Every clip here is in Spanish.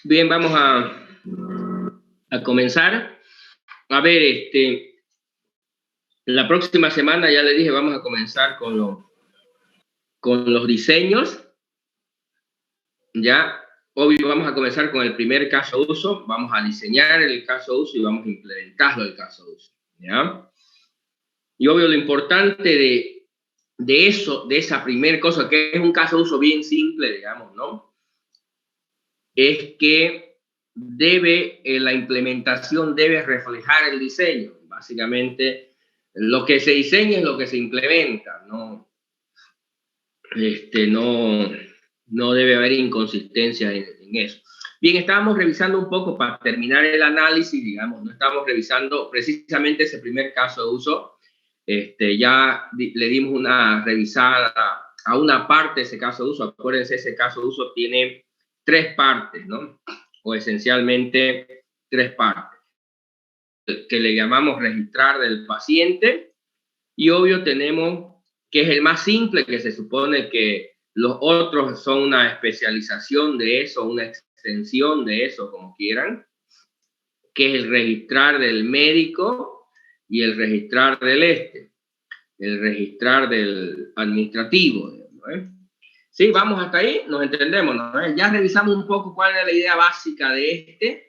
Bien, vamos a comenzar. A ver, la próxima semana, ya le dije, vamos a comenzar con los diseños. Ya, obvio, vamos a comenzar con el primer caso de uso. Vamos a diseñar el caso de uso y vamos a implementarlo el caso de uso. ¿Ya? Y obvio, lo importante de eso, de esa primera cosa, que es un caso de uso bien simple, digamos, ¿no? Es que la implementación debe reflejar el diseño. Básicamente, lo que se diseña es lo que se implementa, ¿no? No debe haber inconsistencia en eso. Bien, estábamos revisando un poco para terminar el análisis, digamos, no estamos revisando precisamente ese primer caso de uso. Ya le dimos una revisada a una parte de ese caso de uso. Acuérdense, ese caso de uso tiene 3 partes, ¿no? O esencialmente 3 partes, que le llamamos registrar del paciente, y obvio tenemos que es el más simple, que se supone que los otros son una especialización de eso, una extensión de eso, como quieran, que es el registrar del médico y el registrar el registrar del administrativo, ¿no? Sí, vamos hasta ahí, nos entendemos, ¿no? Ya revisamos un poco cuál es la idea básica de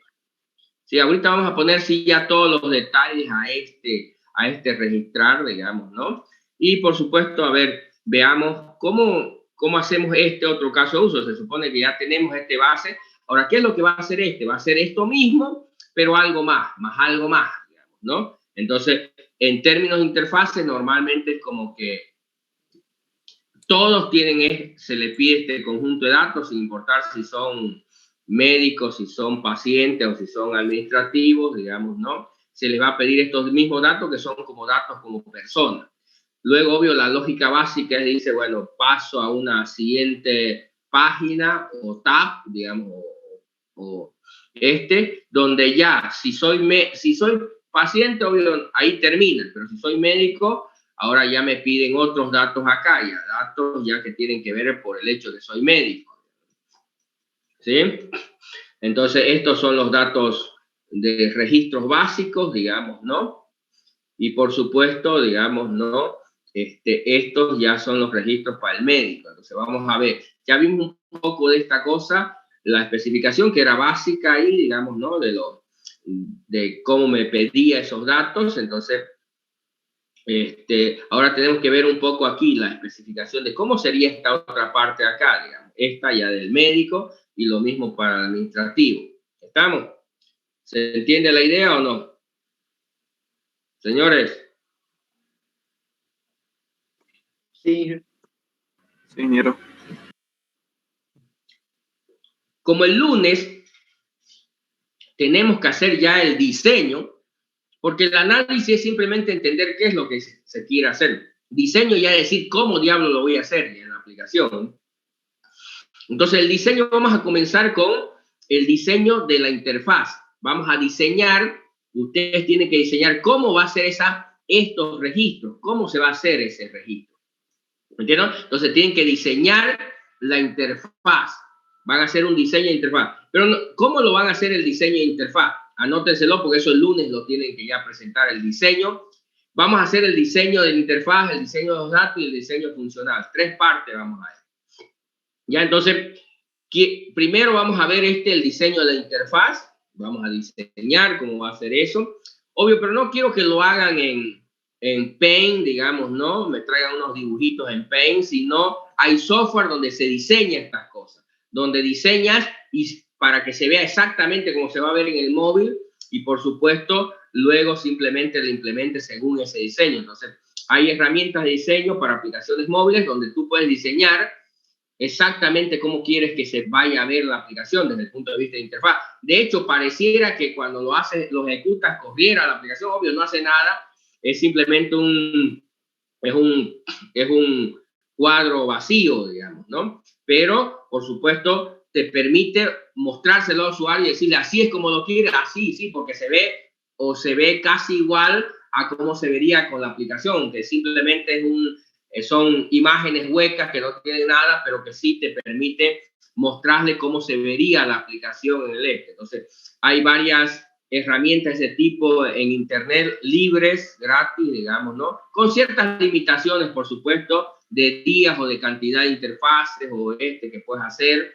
Sí, ahorita vamos a poner sí ya todos los detalles a este registrar, digamos, ¿no? Y por supuesto, a ver, veamos cómo hacemos este otro caso de uso. Se supone que ya tenemos este base. Ahora, ¿qué es lo que va a hacer este? Va a hacer esto mismo, pero algo más, digamos, ¿no? Entonces, en términos de interfaces, normalmente es como que todos se le pide este conjunto de datos, sin importar si son médicos, si son pacientes o si son administrativos, digamos, ¿no? Se les va a pedir estos mismos datos que son como datos como personas. Luego, obvio, la lógica básica es, dice, bueno, paso a una siguiente página o tab, digamos, donde ya, si soy paciente, obvio, ahí termina, pero si soy médico, ahora ya me piden otros datos acá, ya datos ya que tienen que ver por el hecho de que soy médico. ¿Sí? Entonces, estos son los datos de registros básicos, digamos, ¿no? Y por supuesto, digamos, ¿no? Estos ya son los registros para el médico. Entonces, vamos a ver, ya vimos un poco de esta cosa, la especificación que era básica ahí, digamos, ¿no? De cómo me pedía esos datos. Entonces, ahora tenemos que ver un poco aquí la especificación de cómo sería esta otra parte acá, digamos, esta ya del médico y lo mismo para el administrativo. ¿Estamos? ¿Se entiende la idea o no? Señores. Sí. Sí, Niero. Como el lunes tenemos que hacer ya el diseño, porque el análisis es simplemente entender qué es lo que se quiere hacer. Diseño ya es decir cómo diablo lo voy a hacer en la aplicación. Entonces el diseño, vamos a comenzar con el diseño de la interfaz. Vamos a diseñar, ustedes tienen que diseñar cómo va a ser estos registros, cómo se va a hacer ese registro. ¿Entienden? Entonces tienen que diseñar la interfaz. Van a hacer un diseño de interfaz. Pero no, ¿cómo lo van a hacer el diseño de interfaz? Anótenselo porque eso el lunes lo tienen que ya presentar el diseño. Vamos a hacer el diseño de la interfaz, el diseño de los datos y el diseño funcional. 3 partes vamos a ver. Ya, entonces, primero vamos a ver el diseño de la interfaz. Vamos a diseñar cómo va a ser eso. Obvio, pero no quiero que lo hagan en Paint, digamos, ¿no? Me traigan unos dibujitos en Paint, sino hay software donde se diseña estas cosas, donde diseñas y para que se vea exactamente como se va a ver en el móvil y, por supuesto, luego simplemente lo implementes según ese diseño. Entonces, hay herramientas de diseño para aplicaciones móviles donde tú puedes diseñar exactamente cómo quieres que se vaya a ver la aplicación desde el punto de vista de interfaz. De hecho, pareciera que cuando lo ejecutas, corriera la aplicación, obvio, no hace nada, es simplemente un cuadro vacío, digamos, ¿no? Pero, por supuesto, te permite mostrárselo al usuario y decirle, así es como lo quiere, así, sí, porque se ve casi igual a cómo se vería con la aplicación, que simplemente son imágenes huecas que no tienen nada, pero que sí te permite mostrarle cómo se vería la aplicación en el Entonces, hay varias herramientas de ese tipo en internet, libres, gratis, digamos, ¿no? Con ciertas limitaciones, por supuesto, de días o de cantidad de interfaces o que puedes hacer.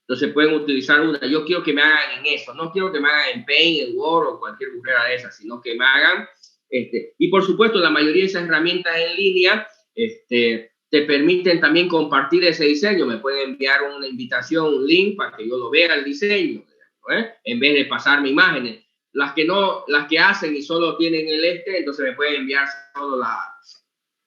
Entonces pueden utilizar una. Yo quiero que me hagan en eso, no quiero que me hagan en Paint, en Word o cualquier burrera de esas, sino que me hagan. Y por supuesto, la mayoría de esas herramientas en línea te permiten también compartir ese diseño. Me pueden enviar una invitación, un link para que yo lo vea el diseño, en vez de pasarme imágenes. Las que hacen y solo tienen el entonces me pueden enviar solo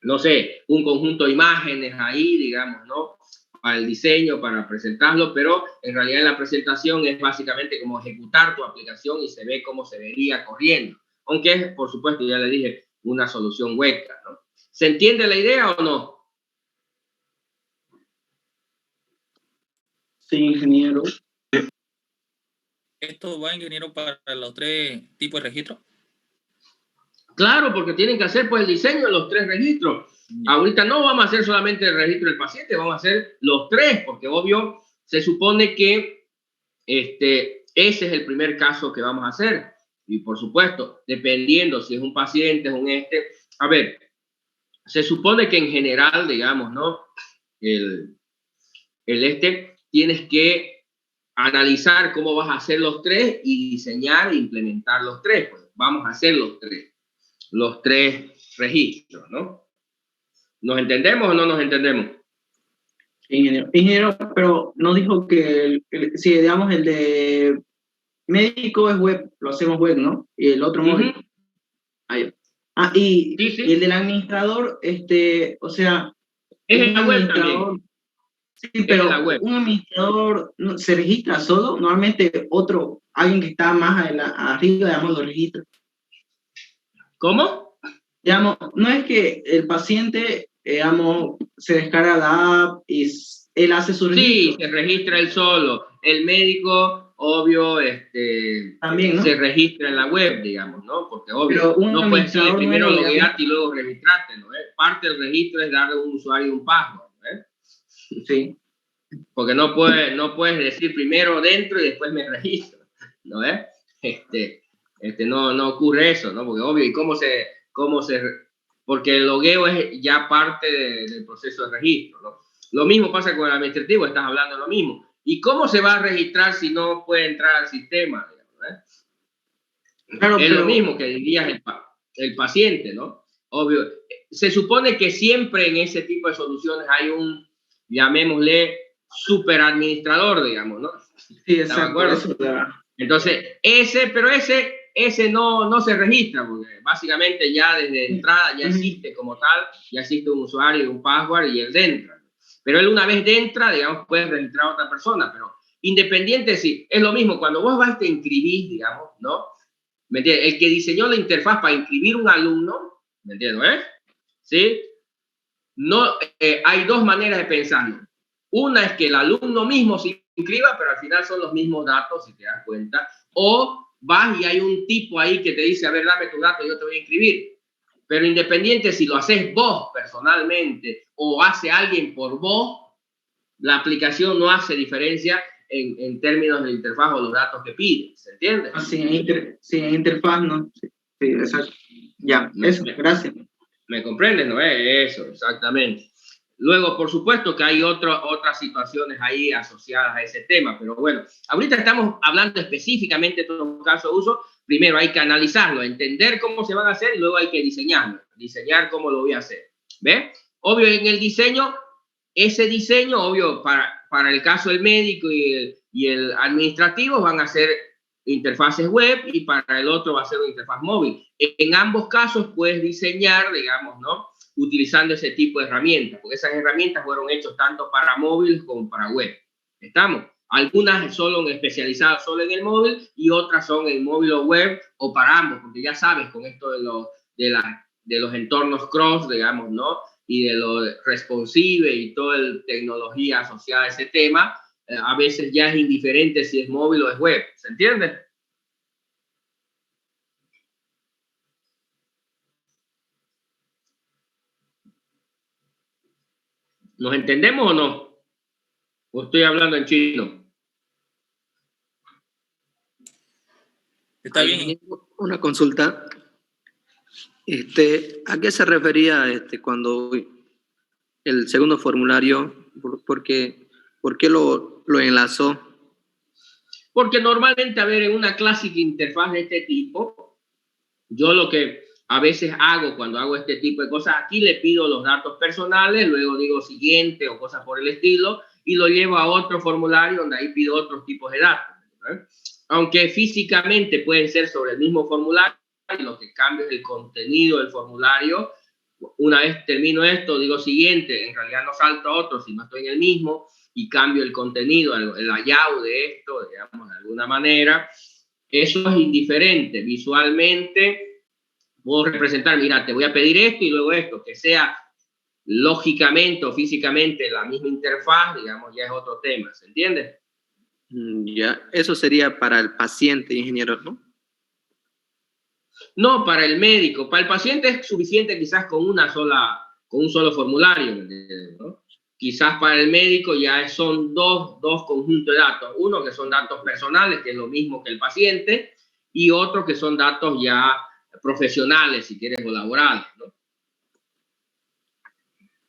no sé, un conjunto de imágenes ahí, digamos, ¿no? Para el diseño, para presentarlo, pero en realidad la presentación es básicamente como ejecutar tu aplicación y se ve cómo se vería corriendo. Aunque es, por supuesto, ya le dije, una solución webcam, ¿no? ¿Se entiende la idea o no? Sí, ingeniero. ¿Esto va, ingeniero, para los 3 tipos de registros? Claro, porque tienen que hacer pues el diseño de los 3 registros. Ahorita no vamos a hacer solamente el registro del paciente, vamos a hacer los 3, porque obvio se supone que ese es el primer caso que vamos a hacer. Y por supuesto, dependiendo si es un paciente, es un a ver, se supone que en general, digamos, ¿no? El tienes que analizar cómo vas a hacer los 3 y diseñar e implementar los 3. Pues vamos a hacer los tres registros, ¿no? ¿Nos entendemos o no nos entendemos? Ingeniero, pero no dijo que si digamos el de médico es web, lo hacemos web, ¿no? Y el otro móvil. Sí. Y el del administrador, o sea, es un en la web administrador. también. Sí, pero la web. un administrador se registra solo, normalmente alguien que está más arriba, digamos, lo registra. ¿Cómo? Digamos, no es que el paciente, digamos, se descarga la app y él hace su registro. Sí, se registra él solo. El médico, obvio, también, ¿no? se registra en la web, digamos, ¿no? Porque obvio, pero no puedes decir primero nuevo, loguearte y luego registrarte, ¿no? Parte del registro es darle un usuario y un password, ¿no? Sí. Porque no puedes decir primero dentro y después me registro, ¿no? No ocurre eso, ¿no? Porque obvio, ¿y cómo se porque el logueo es ya parte del proceso de registro, ¿no? Lo mismo pasa con el administrativo, estás hablando de lo mismo. ¿Y cómo se va a registrar si no puede entrar al sistema? Claro, es lo mismo que dirías el paciente, ¿no? Obvio. Se supone que siempre en ese tipo de soluciones hay un, llamémosle, super administrador, digamos, ¿no? Sí, exacto. Eso, entonces, ese no se registra, porque básicamente ya desde entrada ya existe como tal, ya existe un usuario y un password y él entra. Pero él una vez entra, digamos, puede registrar a otra persona, pero independiente, sí, es lo mismo, cuando vos vas a inscribir, digamos, ¿no? ¿Me entiendes? El que diseñó la interfaz para inscribir un alumno, ¿me entiendes? ¿Sí? No, hay 2 maneras de pensarlo. Una es que el alumno mismo se inscriba, pero al final son los mismos datos, si te das cuenta. O vas y hay un tipo ahí que te dice, a ver, dame tu dato, yo te voy a inscribir. Pero independiente si lo haces vos personalmente o hace alguien por vos, la aplicación no hace diferencia en términos de interfaz o los datos que pide. ¿Se entiende? Sí, en interfaz no. Sí, exacto. Ya, no, eso, gracias. ¿Me comprendes? ¿No es eso? Exactamente. Luego, por supuesto que hay otras situaciones ahí asociadas a ese tema, pero bueno, ahorita estamos hablando específicamente de los casos de uso. Primero hay que analizarlo, entender cómo se van a hacer y luego hay que diseñarlo, diseñar cómo lo voy a hacer. ¿Ves? Obvio, en el diseño, ese diseño, obvio, para el caso del médico y el administrativo van a ser interfaces web y para el otro va a ser una interfaz móvil. En ambos casos puedes diseñar, digamos, ¿no? Utilizando ese tipo de herramientas, porque esas herramientas fueron hechas tanto para móvil como para web. ¿Estamos? Algunas son especializadas solo en el móvil y otras son en móvil o web o para ambos, porque ya sabes, con esto de los entornos cross, digamos, ¿no? Y de lo responsive y toda la tecnología asociada a ese tema, a veces ya es indiferente si es móvil o es web. ¿Se entiende? ¿Nos entendemos o no? ¿O estoy hablando en chino? Está bien. Una consulta. ¿A qué se refería cuando el segundo formulario? ¿Por qué lo enlazó? Porque normalmente, a ver, en una clásica interfaz de este tipo, yo lo que a veces hago cuando hago este tipo de cosas, aquí le pido los datos personales, luego digo siguiente o cosas por el estilo, y lo llevo a otro formulario donde ahí pido otros tipos de datos, ¿eh? Aunque físicamente pueden ser sobre el mismo formulario, lo que cambio es el contenido del formulario. Una vez termino esto, digo siguiente, en realidad no salto a otro si no estoy en el mismo, y cambio el contenido, el layout de esto, digamos, de alguna manera. Eso es indiferente. Visualmente puedo representar, mira, te voy a pedir esto y luego esto, que sea lógicamente o físicamente la misma interfaz, digamos, ya es otro tema, ¿se entiende? Ya, eso sería para el paciente, ingeniero, ¿no? No, para el médico. Para el paciente es suficiente quizás con un solo formulario, ¿no? Quizás para el médico ya son dos conjuntos de datos. Uno que son datos personales, que es lo mismo que el paciente, y otro que son datos ya profesionales, si quieres, o laborales, ¿no?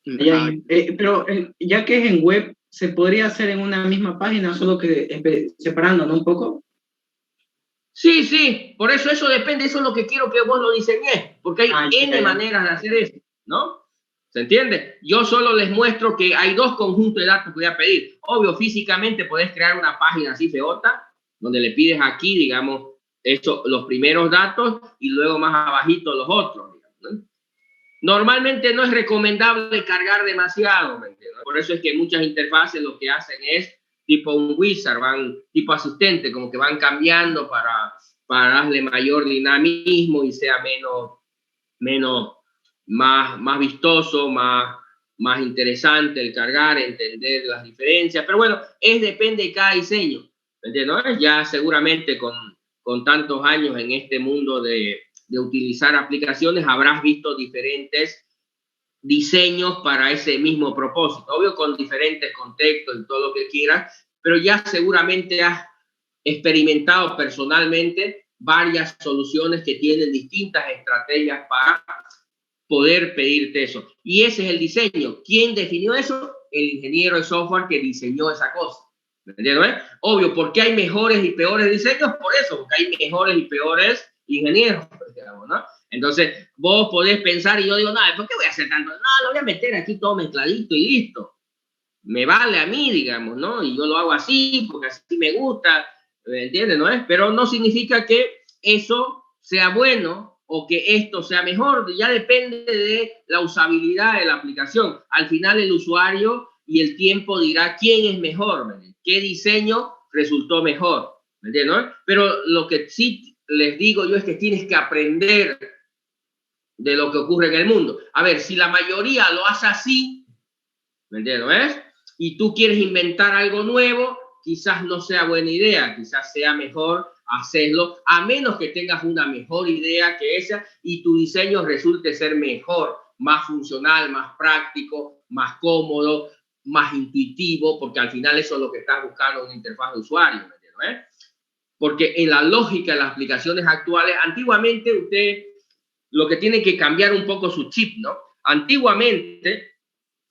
Pero ya que es en web, ¿se podría hacer en una misma página, solo que separándonos un poco? Sí, sí, por eso depende, eso es lo que quiero que vos lo diseñes, porque hay N maneras de hacer eso, ¿no? ¿Se entiende? Yo solo les muestro que hay dos conjuntos de datos que voy a pedir. Obvio, físicamente podés crear una página así feota, donde le pides aquí, digamos, los primeros datos y luego más abajito los otros, digamos, ¿no? Normalmente no es recomendable cargar demasiado, ¿me entiendes? Por eso es que muchas interfaces lo que hacen es tipo un wizard, tipo asistente, como que van cambiando para darle mayor dinamismo y sea más vistoso, más interesante el cargar, entender las diferencias. Pero bueno, depende de cada diseño, ¿me entiendes? Ya seguramente con tantos años en este mundo de utilizar aplicaciones, habrás visto diferentes diseños para ese mismo propósito, obvio con diferentes contextos y todo lo que quieras, pero ya seguramente has experimentado personalmente varias soluciones que tienen distintas estrategias para poder pedirte eso. Y ese es el diseño. ¿Quién definió eso? El ingeniero de software que diseñó esa cosa. ¿Me entiendes? Obvio, ¿por qué hay mejores y peores diseños? Por eso, porque hay mejores y peores ingenieros, digamos, ¿no? Entonces, vos podés pensar y yo digo, no, ¿por qué voy a hacer tanto? No, lo voy a meter aquí todo mezcladito y listo. Me vale a mí, digamos, ¿no? Y yo lo hago así porque así me gusta, ¿me entiendes? ¿No es? Pero no significa que eso sea bueno o que esto sea mejor, ya depende de la usabilidad de la aplicación. Al final el usuario y el tiempo dirá quién es mejor, ¿me entiendes? ¿Qué diseño resultó mejor? ¿Me entiendes? ¿No? Pero lo que sí les digo yo es que tienes que aprender de lo que ocurre en el mundo. A ver, si la mayoría lo hace así, ¿me entiendes? ¿No es? Y tú quieres inventar algo nuevo, quizás no sea buena idea, quizás sea mejor hacerlo, a menos que tengas una mejor idea que esa y tu diseño resulte ser mejor, más funcional, más práctico, más cómodo, más intuitivo, porque al final eso es lo que estás buscando en una interfaz de usuario, ¿me entiendes? Porque en la lógica de las aplicaciones actuales, antiguamente usted lo que tiene que cambiar un poco su chip, ¿no? Antiguamente,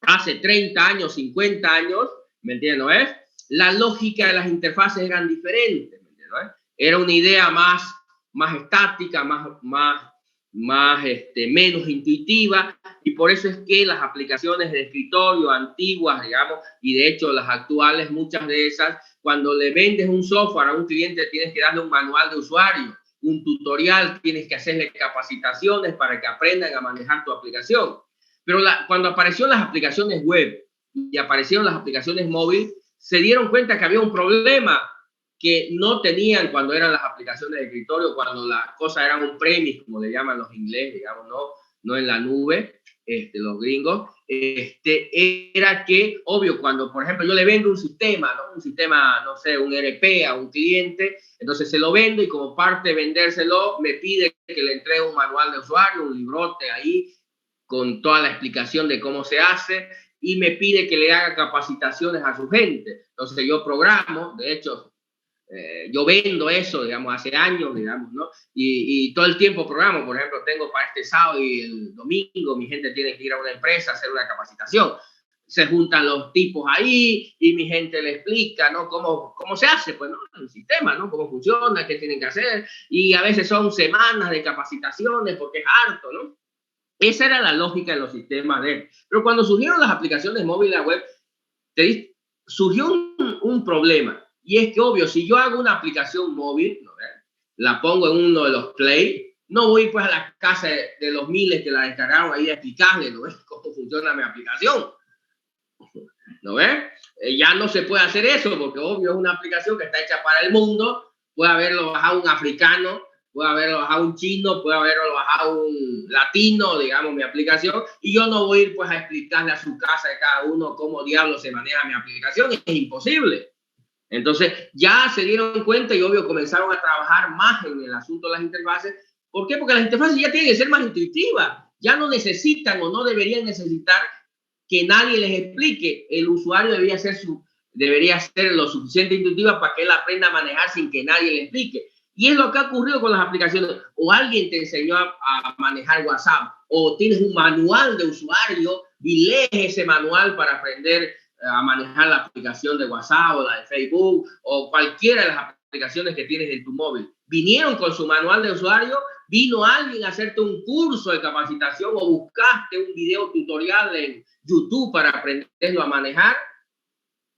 hace 30 años, 50 años, ¿me entiendes? ¿No es? La lógica de las interfaces eran diferentes, ¿me entiendes? ¿No es? Era una idea más estática, menos intuitiva, y por eso es que las aplicaciones de escritorio antiguas, digamos, y de hecho las actuales, muchas de esas, cuando le vendes un software a un cliente, tienes que darle un manual de usuario, un tutorial, tienes que hacerle capacitaciones para que aprendan a manejar tu aplicación. Pero cuando aparecieron las aplicaciones web y aparecieron las aplicaciones móviles, se dieron cuenta que había un problema que no tenían cuando eran las aplicaciones de escritorio, cuando las cosas eran un premise, como le llaman los ingleses, digamos, no en la nube, los gringos, era que, obvio, cuando, por ejemplo, yo le vendo un sistema, ¿no? Un sistema, no sé, un ERP a un cliente, entonces se lo vendo y como parte de vendérselo, me pide que le entregue un manual de usuario, un librote ahí, con toda la explicación de cómo se hace, y me pide que le haga capacitaciones a su gente. Entonces yo programo, de hecho, yo vendo eso, digamos, hace años, digamos, ¿no? Y todo el tiempo programo, por ejemplo, tengo para este sábado y el domingo, mi gente tiene que ir a una empresa a hacer una capacitación. Se juntan los tipos ahí y mi gente le explica, ¿no? Cómo se hace, pues, ¿no? El sistema, ¿no? Cómo funciona, qué tienen que hacer. Y a veces son semanas de capacitaciones porque es harto, ¿no? Esa era la lógica de los sistemas de... Pero cuando surgieron las aplicaciones móviles web, surgió un problema. Y es que, obvio, si yo hago una aplicación móvil, ¿no? La pongo en uno de los Play, no voy pues a la casa de los miles que la descargaron ahí a explicarles, ¿no? Cómo funciona mi aplicación. ¿No ves? Ya no se puede hacer eso porque obvio es una aplicación que está hecha para el mundo. Puede haberlo bajado un africano, puede haberlo bajado un chino, puede haberlo bajado un latino, digamos, mi aplicación, y yo no voy a ir pues a explicarle a su casa de cada uno cómo diablos se maneja mi aplicación. Es imposible. Entonces ya se dieron cuenta y obvio comenzaron a trabajar más en el asunto de las interfaces. ¿Por qué? Porque las interfaces ya tienen que ser más intuitivas. Ya no necesitan o no deberían necesitar que nadie les explique. El usuario debería ser lo suficiente intuitiva para que él aprenda a manejar sin que nadie le explique. Y es lo que ha ocurrido con las aplicaciones. O alguien te enseñó a manejar WhatsApp, o tienes un manual de usuario y lees ese manual para aprender a manejar la aplicación de WhatsApp o la de Facebook o cualquiera de las aplicaciones que tienes en tu móvil. Vinieron con su manual de usuario, vino alguien a hacerte un curso de capacitación o buscaste un video tutorial en YouTube para aprenderlo a manejar.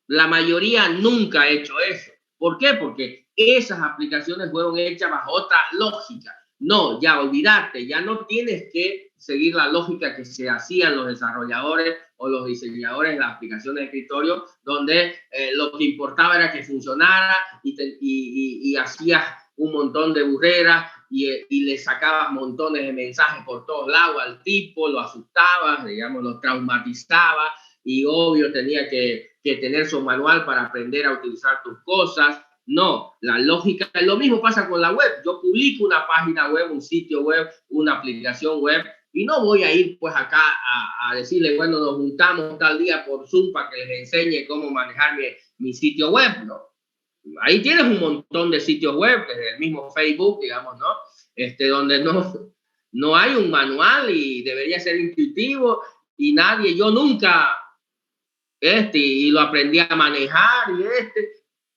La mayoría nunca ha hecho eso. ¿Por qué? Porque esas aplicaciones fueron hechas bajo otra lógica. No, ya olvídate, ya no tienes que seguir la lógica que se hacían los desarrolladores o los diseñadores de las aplicaciones de escritorio, donde lo que importaba era que funcionara y hacías un montón de burreras y le sacabas montones de mensajes por todos lados al tipo, lo asustabas, digamos, lo traumatizabas y obvio tenía que tener su manual para aprender a utilizar tus cosas. No, la lógica, lo mismo pasa con la web. Yo publico una página web, un sitio web, una aplicación web y no voy a ir pues acá a decirle, bueno, nos juntamos tal día por Zoom para que les enseñe cómo manejar mi sitio web, ¿no? Ahí tienes un montón de sitios web, desde el mismo Facebook, digamos, ¿no? Donde no hay un manual y debería ser intuitivo y yo nunca, y lo aprendí a manejar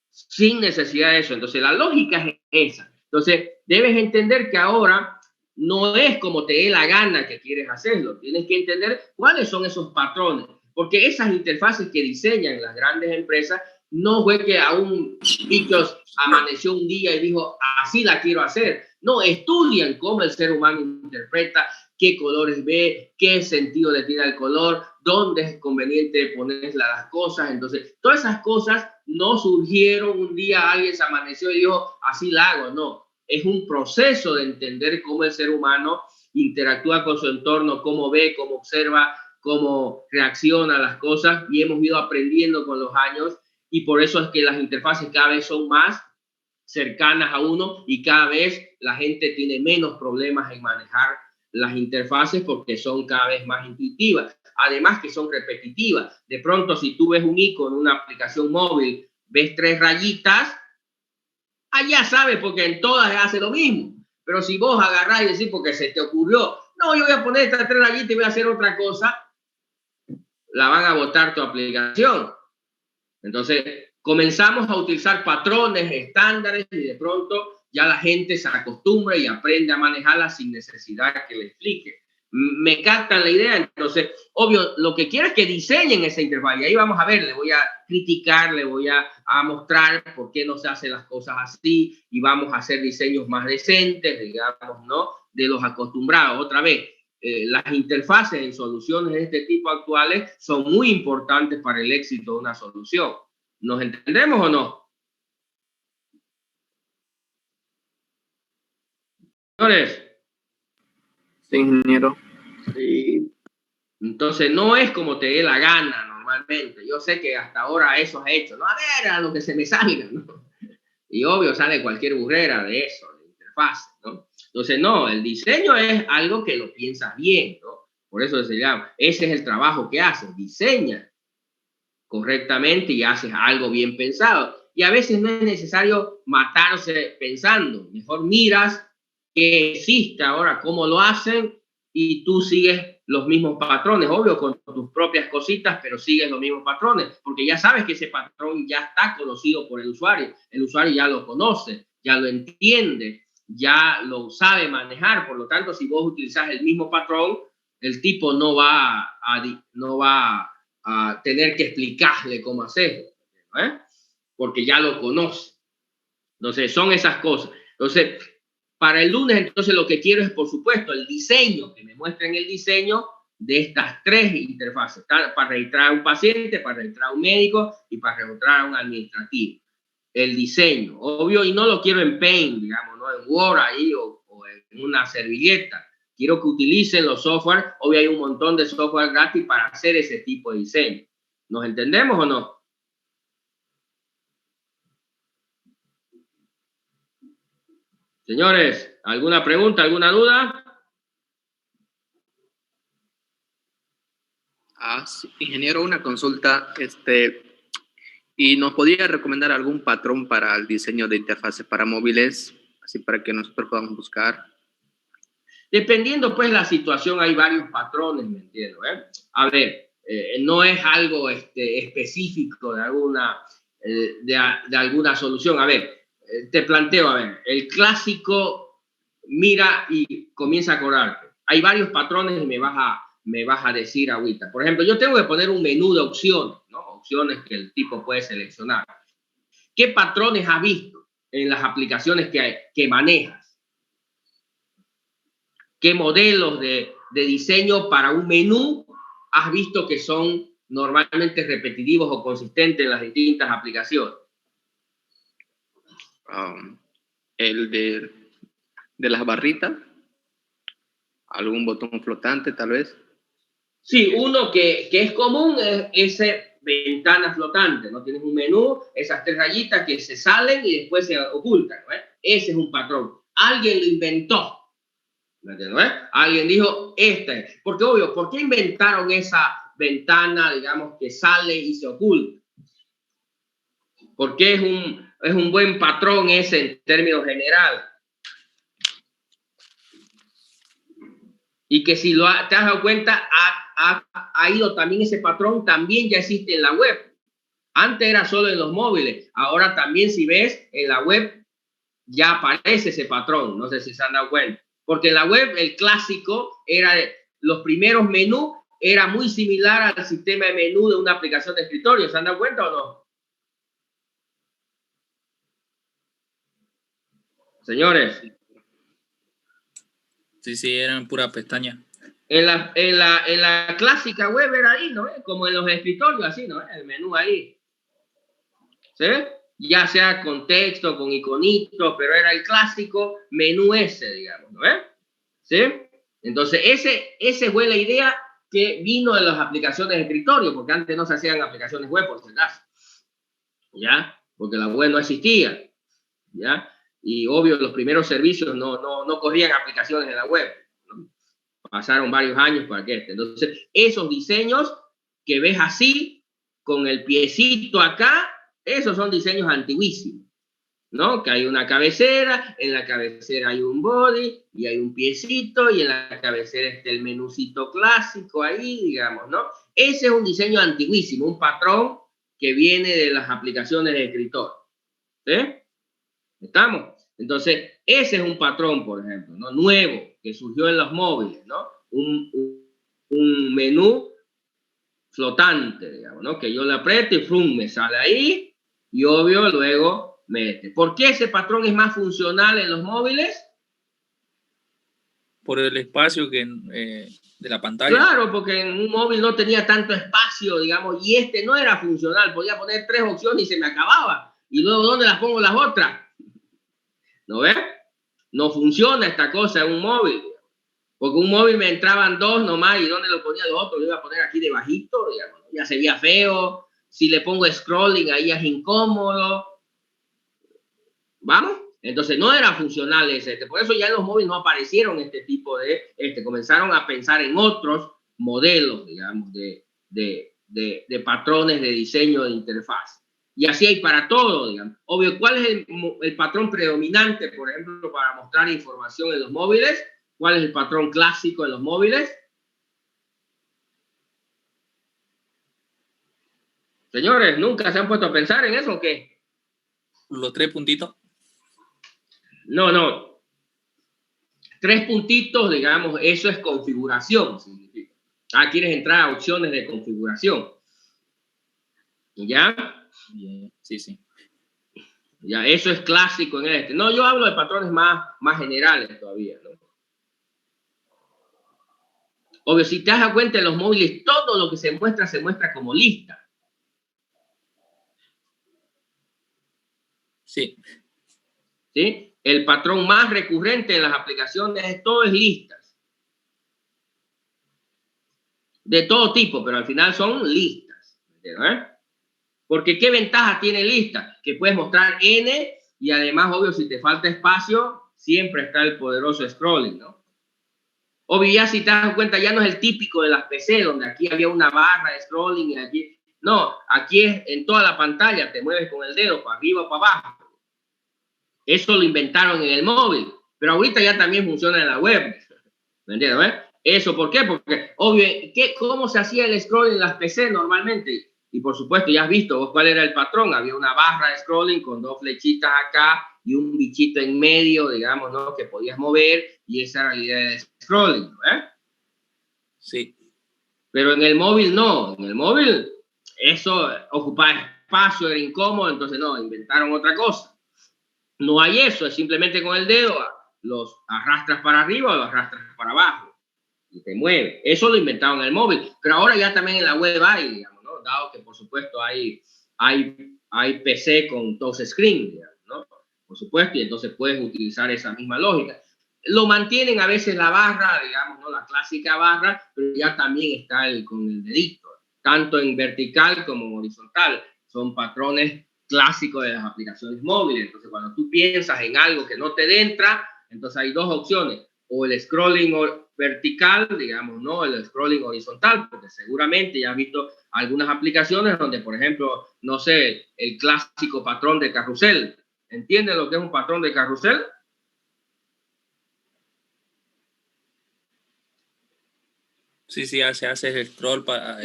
sin necesidad de eso. Entonces, la lógica es esa. Entonces, debes entender que ahora no es como te dé la gana que quieres hacerlo. Tienes que entender cuáles son esos patrones. Porque esas interfaces que diseñan las grandes empresas no fue que a un bicho amaneció un día y dijo, así la quiero hacer. No, estudian cómo el ser humano interpreta, qué colores ve, qué sentido le tiene el color, dónde es conveniente poner las cosas. Entonces, todas esas cosas no surgieron un día, alguien se amaneció y dijo, así la hago. No, es un proceso de entender cómo el ser humano interactúa con su entorno, cómo ve, cómo observa, cómo reacciona a las cosas, y hemos ido aprendiendo con los años, y por eso es que las interfaces cada vez son más cercanas a uno y cada vez la gente tiene menos problemas en manejar las interfaces porque son cada vez más intuitivas. Además que son repetitivas. De pronto, si tú ves un icono en una aplicación móvil, ves 3 rayitas, allá sabes porque en todas hace lo mismo. Pero si vos agarrás y decís porque se te ocurrió, no, yo voy a poner estas 3 rayitas y voy a hacer otra cosa, la van a botar tu aplicación. Entonces, comenzamos a utilizar patrones, estándares y de pronto ya la gente se acostumbra y aprende a manejarla sin necesidad que le explique. Me captan la idea. Entonces, obvio, lo que quiero es que diseñen esa interfaz y ahí vamos a ver, le voy a criticar, le voy a mostrar por qué no se hacen las cosas así y vamos a hacer diseños más decentes, digamos, ¿no? De los acostumbrados. Otra vez, las interfaces en soluciones de este tipo actuales son muy importantes para el éxito de una solución. ¿Nos entendemos o no? Señores. Sí, ingeniero. Sí. Entonces, no es como te dé la gana normalmente. Yo sé que hasta ahora eso has hecho. No, a ver, a lo que se me salga, ¿no? Y obvio sale cualquier burrera de eso, de interfaz, ¿no? Entonces, no, el diseño es algo que lo piensas bien, ¿no? Por eso se llama. Ese es el trabajo que haces. Diseñas correctamente y haces algo bien pensado. Y a veces no es necesario matarse pensando. Mejor miras que existe ahora, cómo lo hacen, y tú sigues los mismos patrones, obvio, con tus propias cositas, pero sigues los mismos patrones, porque ya sabes que ese patrón ya está conocido por el usuario ya lo conoce, ya lo entiende, ya lo sabe manejar. Por lo tanto, si vos utilizas el mismo patrón, el tipo no va a tener que explicarle cómo hacerlo, ¿eh? Porque ya lo conoce. Entonces, son esas cosas. Entonces, para el lunes, entonces, lo que quiero es, por supuesto, el diseño, que me muestren el diseño de estas 3 interfaces, para registrar a un paciente, para registrar a un médico y para registrar a un administrativo. El diseño, obvio, y no lo quiero en Paint, digamos, ¿no? En Word ahí o en una servilleta. Quiero que utilicen los software. Obvio, hay un montón de software gratis para hacer ese tipo de diseño. ¿Nos entendemos o no? Señores, ¿alguna pregunta, alguna duda? Sí, ingeniero, una consulta. ¿Y nos podría recomendar algún patrón para el diseño de interfaces para móviles, así para que nosotros podamos buscar? Dependiendo, pues, la situación, hay varios patrones, ¿me entiendo? A ver, no es algo específico de alguna solución. A ver, te planteo, a ver, el clásico, mira y comienza a acordarte. Hay varios patrones y me vas a decir ahorita. Por ejemplo, yo tengo que poner un menú de opciones, ¿no? Opciones que el tipo puede seleccionar. ¿Qué patrones has visto en las aplicaciones que manejas? ¿Qué modelos de diseño para un menú has visto que son normalmente repetitivos o consistentes en las distintas aplicaciones? El de las barritas. ¿Algún botón flotante, tal vez? Sí, uno que es común es ese ventana flotante, ¿no? Tienes un menú, esas 3 rayitas que se salen y después se ocultan, ¿no? Ese es un patrón. Alguien lo inventó. ¿No? Alguien dijo, porque obvio, ¿por qué inventaron esa ventana, digamos, que sale y se oculta? Porque es un buen patrón ese en términos generales. Y que si te has dado cuenta, ha ido también ese patrón, también ya existe en la web. Antes era solo en los móviles, ahora también, si ves, en la web ya aparece ese patrón. No sé si se han dado cuenta. Porque en la web, el clásico era, los primeros menús era muy similar al sistema de menú de una aplicación de escritorio. ¿Se han dado cuenta o no? Señores. Sí, eran pura pestaña. En la clásica web era ahí, ¿no? Como en los escritorios, así, ¿no? El menú ahí. ¿Sí? Ya sea con texto, con iconitos, pero era el clásico menú ese, digamos, ¿no? ¿Sí? Entonces, ese fue la idea que vino de las aplicaciones de escritorio, porque antes no se hacían aplicaciones web, por si acaso, ¿ya? Porque la web no existía, ¿ya? Y obvio, los primeros servicios no corrían aplicaciones en la web, ¿no? Pasaron varios años para que Entonces, esos diseños que ves así, con el piecito acá, esos son diseños antiguísimos, ¿no? Que hay una cabecera, en la cabecera hay un body y hay un piecito y en la cabecera está el menucito clásico ahí, digamos, ¿no? Ese es un diseño antiguísimo, un patrón que viene de las aplicaciones de escritorio. ¿Sí? ¿Estamos? Entonces, ese es un patrón, por ejemplo, ¿no? Nuevo, que surgió en los móviles, ¿no? Un menú flotante, digamos, ¿no? Que yo le aprieto y ¡frum! Me sale ahí y obvio luego mete. ¿Por qué ese patrón es más funcional en los móviles? Por el espacio que de la pantalla. Claro, porque en un móvil no tenía tanto espacio, digamos, y no era funcional. Podía poner 3 opciones y se me acababa. Y luego, ¿dónde las pongo las otras? ¿No ves? No funciona esta cosa en un móvil. Porque un móvil me entraban 2 nomás y ¿dónde lo ponía los otros? Lo iba a poner aquí debajito, digamos. Ya se veía feo. Si le pongo scrolling ahí es incómodo. ¿Vamos? Entonces no era funcional ese. Por eso ya en los móviles no aparecieron este tipo de... Comenzaron a pensar en otros modelos, digamos, de patrones de diseño de interfaz. Y así hay para todo, digamos. Obvio, ¿cuál es el patrón predominante, por ejemplo, para mostrar información en los móviles? ¿Cuál es el patrón clásico en los móviles? Señores, ¿nunca se han puesto a pensar en eso o qué? Los 3 puntitos. No. 3 puntitos, digamos, eso es configuración, significa. Quieres entrar a opciones de configuración. ¿Ya? Bien, sí. Ya, eso es clásico en este. No, yo hablo de patrones más generales todavía, ¿no? Obvio, si te das cuenta en los móviles, todo lo que se muestra como lista. Sí. ¿Sí? El patrón más recurrente en las aplicaciones todo es listas. De todo tipo, pero al final son listas. ¿Entiendes? Porque ¿qué ventaja tiene lista? Que puedes mostrar N y además, obvio, si te falta espacio, siempre está el poderoso scrolling, ¿no? Obvio, ya si te das cuenta, ya no es el típico de las PC, donde aquí había una barra de scrolling y aquí... No, aquí es en toda la pantalla, te mueves con el dedo para arriba o para abajo. Eso lo inventaron en el móvil, pero ahorita ya también funciona en la web. ¿Me entiendes? ¿Eso por qué? Porque, obvio, ¿cómo se hacía el scrolling en las PC normalmente? Y por supuesto, ya has visto vos cuál era el patrón. Había una barra de scrolling con 2 flechitas acá y un bichito en medio, digamos, ¿no? Que podías mover, y esa era la idea de scrolling, ¿eh? Sí. Pero en el móvil no. En el móvil eso ocupaba espacio, era incómodo, entonces no, inventaron otra cosa. No hay eso, es simplemente con el dedo los arrastras para arriba o los arrastras para abajo y te mueve. Eso lo inventaron en el móvil, pero ahora ya también en la web hay, digamos, ¿no? Dado que por supuesto hay PC con touchscreen, digamos, ¿no? Por supuesto, y entonces puedes utilizar esa misma lógica. Lo mantienen a veces la barra, digamos, ¿no? La clásica barra, pero ya también está con el dedito, tanto en vertical como en horizontal. Son patrones clásicos de las aplicaciones móviles. Entonces, cuando tú piensas en algo que no te entra, entonces hay 2 opciones: o el scrolling vertical, digamos, no el scrolling horizontal, porque seguramente ya has visto algunas aplicaciones donde, por ejemplo, no sé, el clásico patrón de carrusel. ¿Entienden lo que es un patrón de carrusel? Sí, se hace el scroll para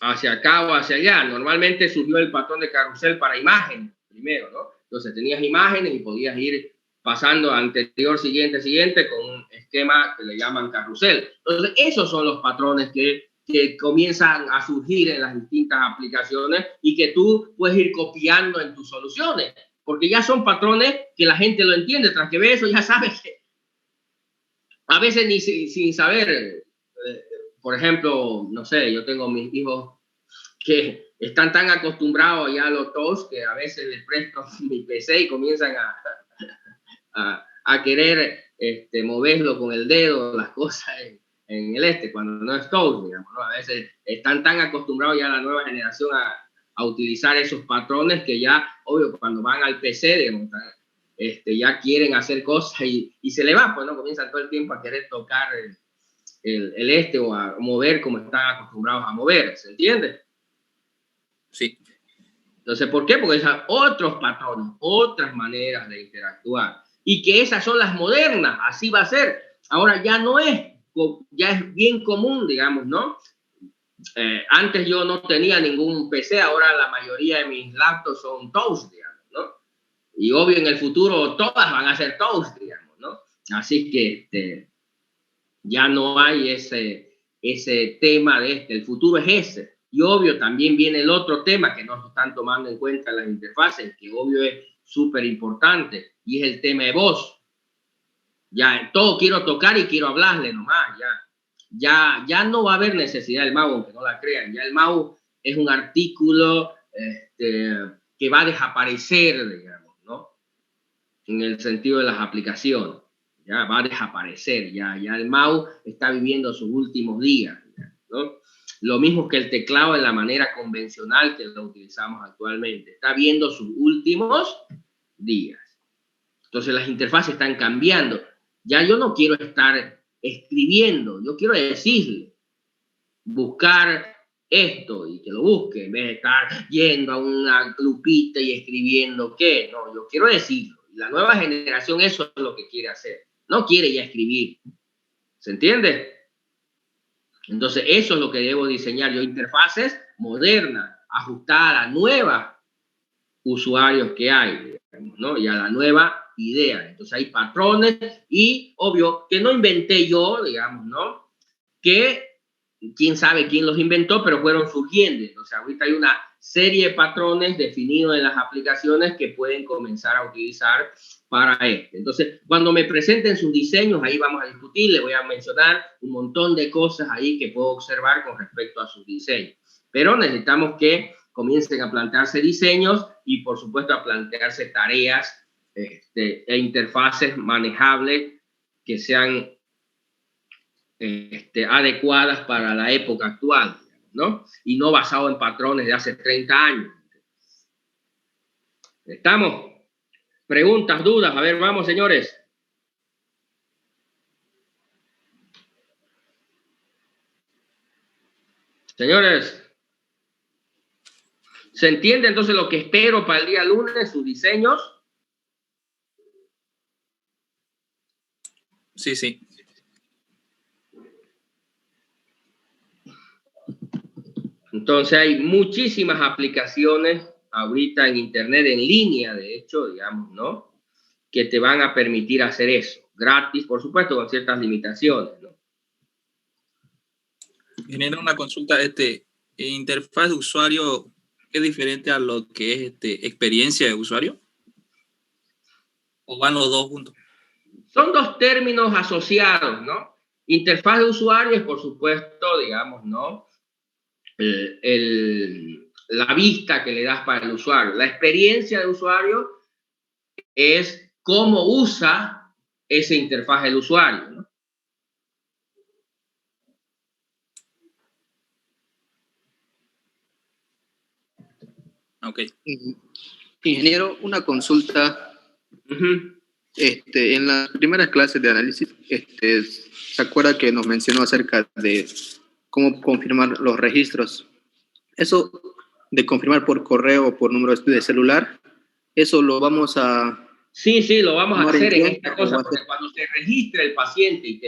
hacia acá o hacia allá. Normalmente surgió el patrón de carrusel para imágenes primero, ¿no? Entonces tenías imágenes y podías ir pasando anterior, siguiente, con un esquema que le llaman carrusel. Entonces esos son los patrones que comienzan a surgir en las distintas aplicaciones y que tú puedes ir copiando en tus soluciones, porque ya son patrones que la gente lo entiende. Tras que ve eso, ya sabes que a veces ni sin saber, por ejemplo, no sé, yo tengo mis hijos que están tan acostumbrados ya a los touch que a veces les presto mi PC y comienzan a querer moverlo con el dedo, las cosas en el cuando no es touch, digamos, ¿no? A veces están tan acostumbrados ya a la nueva generación a utilizar esos patrones que ya, obvio, cuando van al PC, digamos, ya quieren hacer cosas y se le va, pues, ¿no? Comienzan todo el tiempo a querer tocar o a mover como están acostumbrados a mover, ¿se entiende? Sí. Entonces, ¿por qué? Porque son otros patrones, otras maneras de interactuar, y que esas son las modernas, así va a ser. Ahora ya no es, ya es bien común, digamos, ¿no? Antes yo no tenía ningún PC, ahora la mayoría de mis laptops son touch, digamos, ¿no? Y obvio en el futuro todas van a ser touch, digamos, ¿no? Así que ya no hay ese tema el futuro es ese. Y obvio también viene el otro tema que no se están tomando en cuenta las interfaces, que obvio es súper importante, y es el tema de voz. Ya todo quiero tocar y quiero hablarle nomás, ya no va a haber necesidad del mouse, aunque no la crean. Ya el mouse es un artículo que va a desaparecer, digamos, ¿no? En el sentido de las aplicaciones. Ya va a desaparecer, ya el mouse está viviendo sus últimos días, ¿no? Lo mismo que el teclado en la manera convencional que lo utilizamos actualmente, está viendo sus últimos días. Entonces las interfaces están cambiando. Ya yo no quiero estar escribiendo. Yo quiero decirle, buscar esto y que lo busque, en vez de estar yendo a una grupita y escribiendo qué. No, yo quiero decirlo. La nueva generación eso es lo que quiere hacer. No quiere ya escribir. ¿Se entiende? Entonces, eso es lo que debo diseñar yo, interfaces modernas, ajustadas a la nueva usuarios que hay, ¿no? Y a la nueva idea. Entonces, hay patrones y, obvio, que no inventé yo, digamos, ¿no? Que quién sabe quién los inventó, pero fueron surgiendo. Entonces, ahorita hay una serie de patrones definidos en las aplicaciones que pueden comenzar a utilizar para esto. Entonces, cuando me presenten sus diseños, ahí vamos a discutir, les voy a mencionar un montón de cosas ahí que puedo observar con respecto a sus diseños. Pero necesitamos que comiencen a plantearse diseños y, por supuesto, a plantearse tareas e interfaces manejables que sean adecuadas para la época actual, ¿no? Y no basado en patrones de hace 30 años. ¿Estamos? Preguntas, dudas. A ver, vamos, señores. Señores, ¿se entiende entonces lo que espero para el día lunes, sus diseños? Sí, sí. Entonces hay muchísimas aplicaciones ahorita en internet, en línea, de hecho, digamos, ¿no? Que te van a permitir hacer eso. Gratis, por supuesto, con ciertas limitaciones, ¿no? Genera una consulta, interfaz de usuario es diferente a lo que es experiencia de usuario, o van los dos juntos. Son dos términos asociados, ¿no? Interfaz de usuario es, por supuesto, digamos, ¿no? La vista que le das para el usuario. La experiencia de usuario es cómo usa esa interfaz el usuario, ¿no? Ok. Ingeniero, una consulta. En las primeras clases de análisis, ¿se acuerda que nos mencionó acerca de cómo confirmar los registros? Eso de confirmar por correo o por número de celular, eso lo vamos a... Sí, lo vamos a hacer en esta cosa, porque cuando se registre el paciente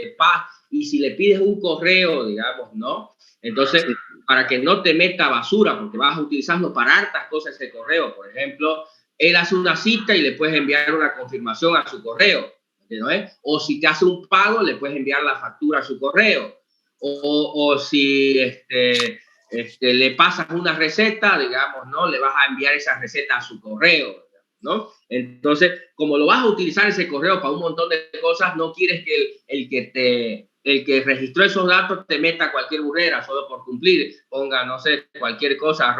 y si le pides un correo, digamos, ¿no? Entonces, sí, para que no te meta basura, porque vas a utilizarlo para hartas cosas ese correo. Por ejemplo, él hace una cita y le puedes enviar una confirmación a su correo, ¿no? O si te hace un pago, le puedes enviar la factura a su correo. O si le pasas una receta, digamos, ¿no? Le vas a enviar esa receta a su correo, ¿no? Entonces, como lo vas a utilizar ese correo para un montón de cosas, no quieres que el que registró esos datos te meta cualquier burrera solo por cumplir, ponga, no sé, cualquier cosa,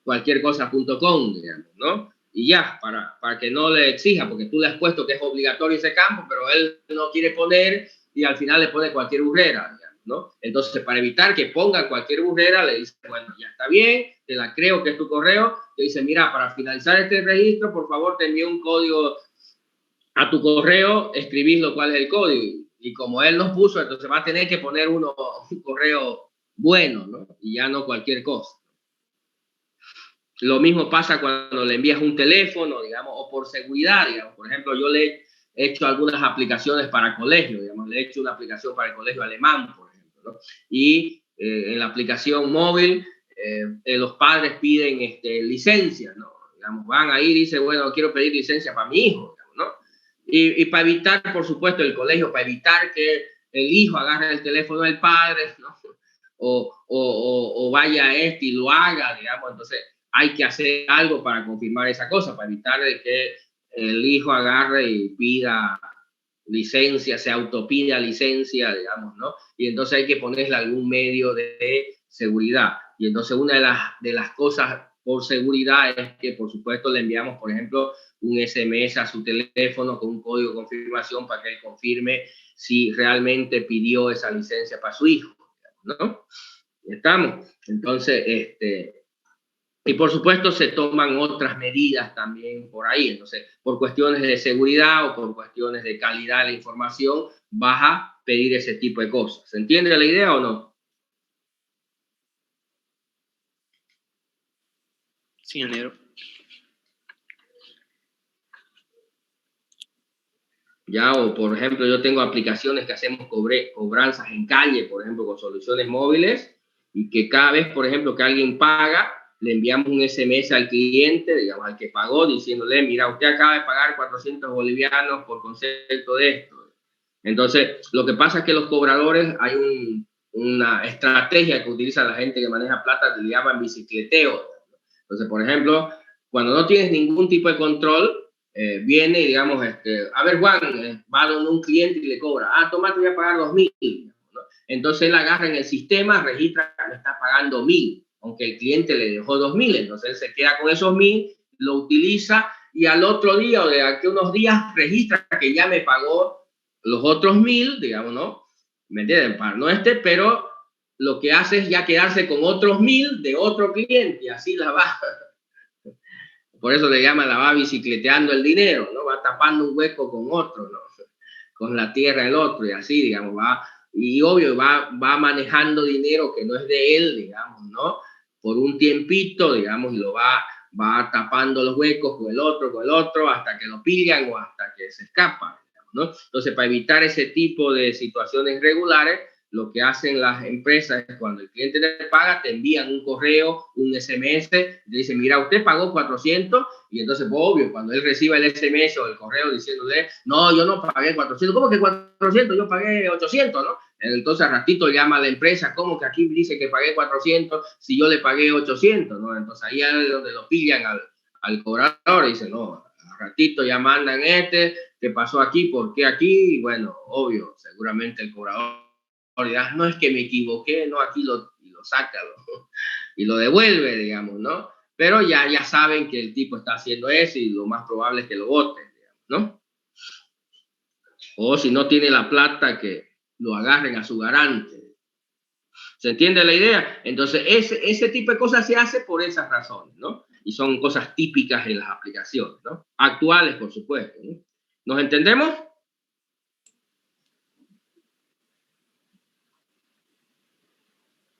@cualquiercosa.com, digamos, ¿no? Y ya, para que no le exija, porque tú le has puesto que es obligatorio ese campo, pero él no quiere poner y al final le pone cualquier burrera, digamos, ¿no? Entonces, para evitar que ponga cualquier burrera, le dice, bueno, ya está bien, te la creo que es tu correo, te dice, mira, para finalizar este registro, por favor, te envío un código a tu correo, escribís lo cual es el código. Y como él nos puso, entonces va a tener que poner un correo bueno, ¿no? Y ya no cualquier cosa. Lo mismo pasa cuando le envías un teléfono, digamos, o por seguridad, digamos. Por ejemplo, yo le he hecho algunas aplicaciones para colegio, digamos. Le he hecho una aplicación para el colegio alemán, por ejemplo, ¿no? Y en la aplicación móvil, los padres piden licencia, ¿no? Digamos, van ahí y dicen, bueno, quiero pedir licencia para mi hijo, digamos, ¿no? Y para evitar, por supuesto, el colegio, para evitar que el hijo agarre el teléfono del padre, ¿no? O vaya a y lo haga, digamos. Entonces, hay que hacer algo para confirmar esa cosa, para evitar de que el hijo agarre y pida licencia, se autopida licencia, digamos, ¿no? Y entonces hay que ponerle algún medio de seguridad. Y entonces una de las cosas por seguridad es que, por supuesto, le enviamos, por ejemplo, un SMS a su teléfono con un código de confirmación para que él confirme si realmente pidió esa licencia para su hijo, ¿no? ¿Estamos? Entonces, y por supuesto se toman otras medidas también por ahí. Entonces, por cuestiones de seguridad o por cuestiones de calidad de la información, vas a pedir ese tipo de cosas. ¿Se entiende la idea o no? Sí, ingeniero. Ya, o por ejemplo, yo tengo aplicaciones que hacemos cobranzas en calle, por ejemplo, con soluciones móviles, y que cada vez, por ejemplo, que alguien paga, le enviamos un SMS al cliente, digamos, al que pagó, diciéndole, mira, usted acaba de pagar 400 bolivianos por concepto de esto. Entonces, lo que pasa es que los cobradores, hay una estrategia que utiliza la gente que maneja plata, que le llaman bicicleteo. Entonces, por ejemplo, cuando no tienes ningún tipo de control, viene y digamos, a ver, Juan, va a un cliente y le cobra, toma, te voy a pagar 2.000, ¿no? Entonces él agarra en el sistema, registra que me está pagando 1.000, aunque el cliente le dejó 2.000, entonces él se queda con esos 1.000, lo utiliza y al otro día o de aquí a unos días registra que ya me pagó los otros 1.000, digamos, ¿no? ¿Me entienden? Para no pero lo que hace es ya quedarse con otros 1.000 de otro cliente y así la va. Por eso le llaman, la va bicicleteando el dinero, ¿no? Va tapando un hueco con otro, ¿no? Con la tierra del otro y así, digamos, va. Y obvio, va manejando dinero que no es de él, digamos, ¿no? Por un tiempito, digamos, y lo va tapando los huecos con el otro, hasta que lo pillan o hasta que se escapa, digamos, ¿no? Entonces, para evitar ese tipo de situaciones irregulares, lo que hacen las empresas es cuando el cliente te paga, te envían un correo, un SMS, te dicen, mira, usted pagó 400, y entonces, pues, obvio, cuando él reciba el SMS o el correo diciéndole, no, yo no pagué 400, ¿cómo que 400? Yo pagué 800, ¿no? Entonces, al ratito llama a la empresa, ¿cómo que aquí dice que pagué 400 si yo le pagué 800, ¿no? Entonces, ahí es donde lo pillan al cobrador y dicen, no, al ratito ya mandan ¿qué pasó aquí? ¿Por qué aquí? Y bueno, obvio, seguramente el cobrador no es que me equivoqué, no, aquí lo saca y lo devuelve, digamos, ¿no? Pero ya saben que el tipo está haciendo eso y lo más probable es que lo voten, digamos, ¿no? O si no tiene la plata, que lo agarren a su garante. ¿Se entiende la idea? Entonces, ese tipo de cosas se hace por esas razones, ¿no? Y son cosas típicas en las aplicaciones, ¿no? Actuales, por supuesto, ¿no? ¿Nos entendemos?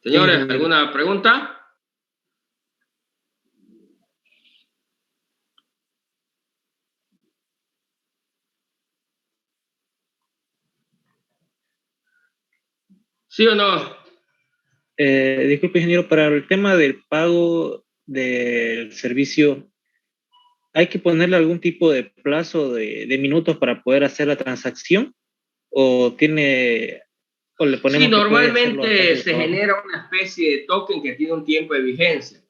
Señores, ¿alguna pregunta? ¿Sí o no? Disculpe, ingeniero, para el tema del pago del servicio, ¿hay que ponerle algún tipo de plazo de minutos para poder hacer la transacción? ¿O le ponemos Sí, que puede hacerlo normalmente bastante se trabajo? genera una especie de token que tiene un tiempo de vigencia.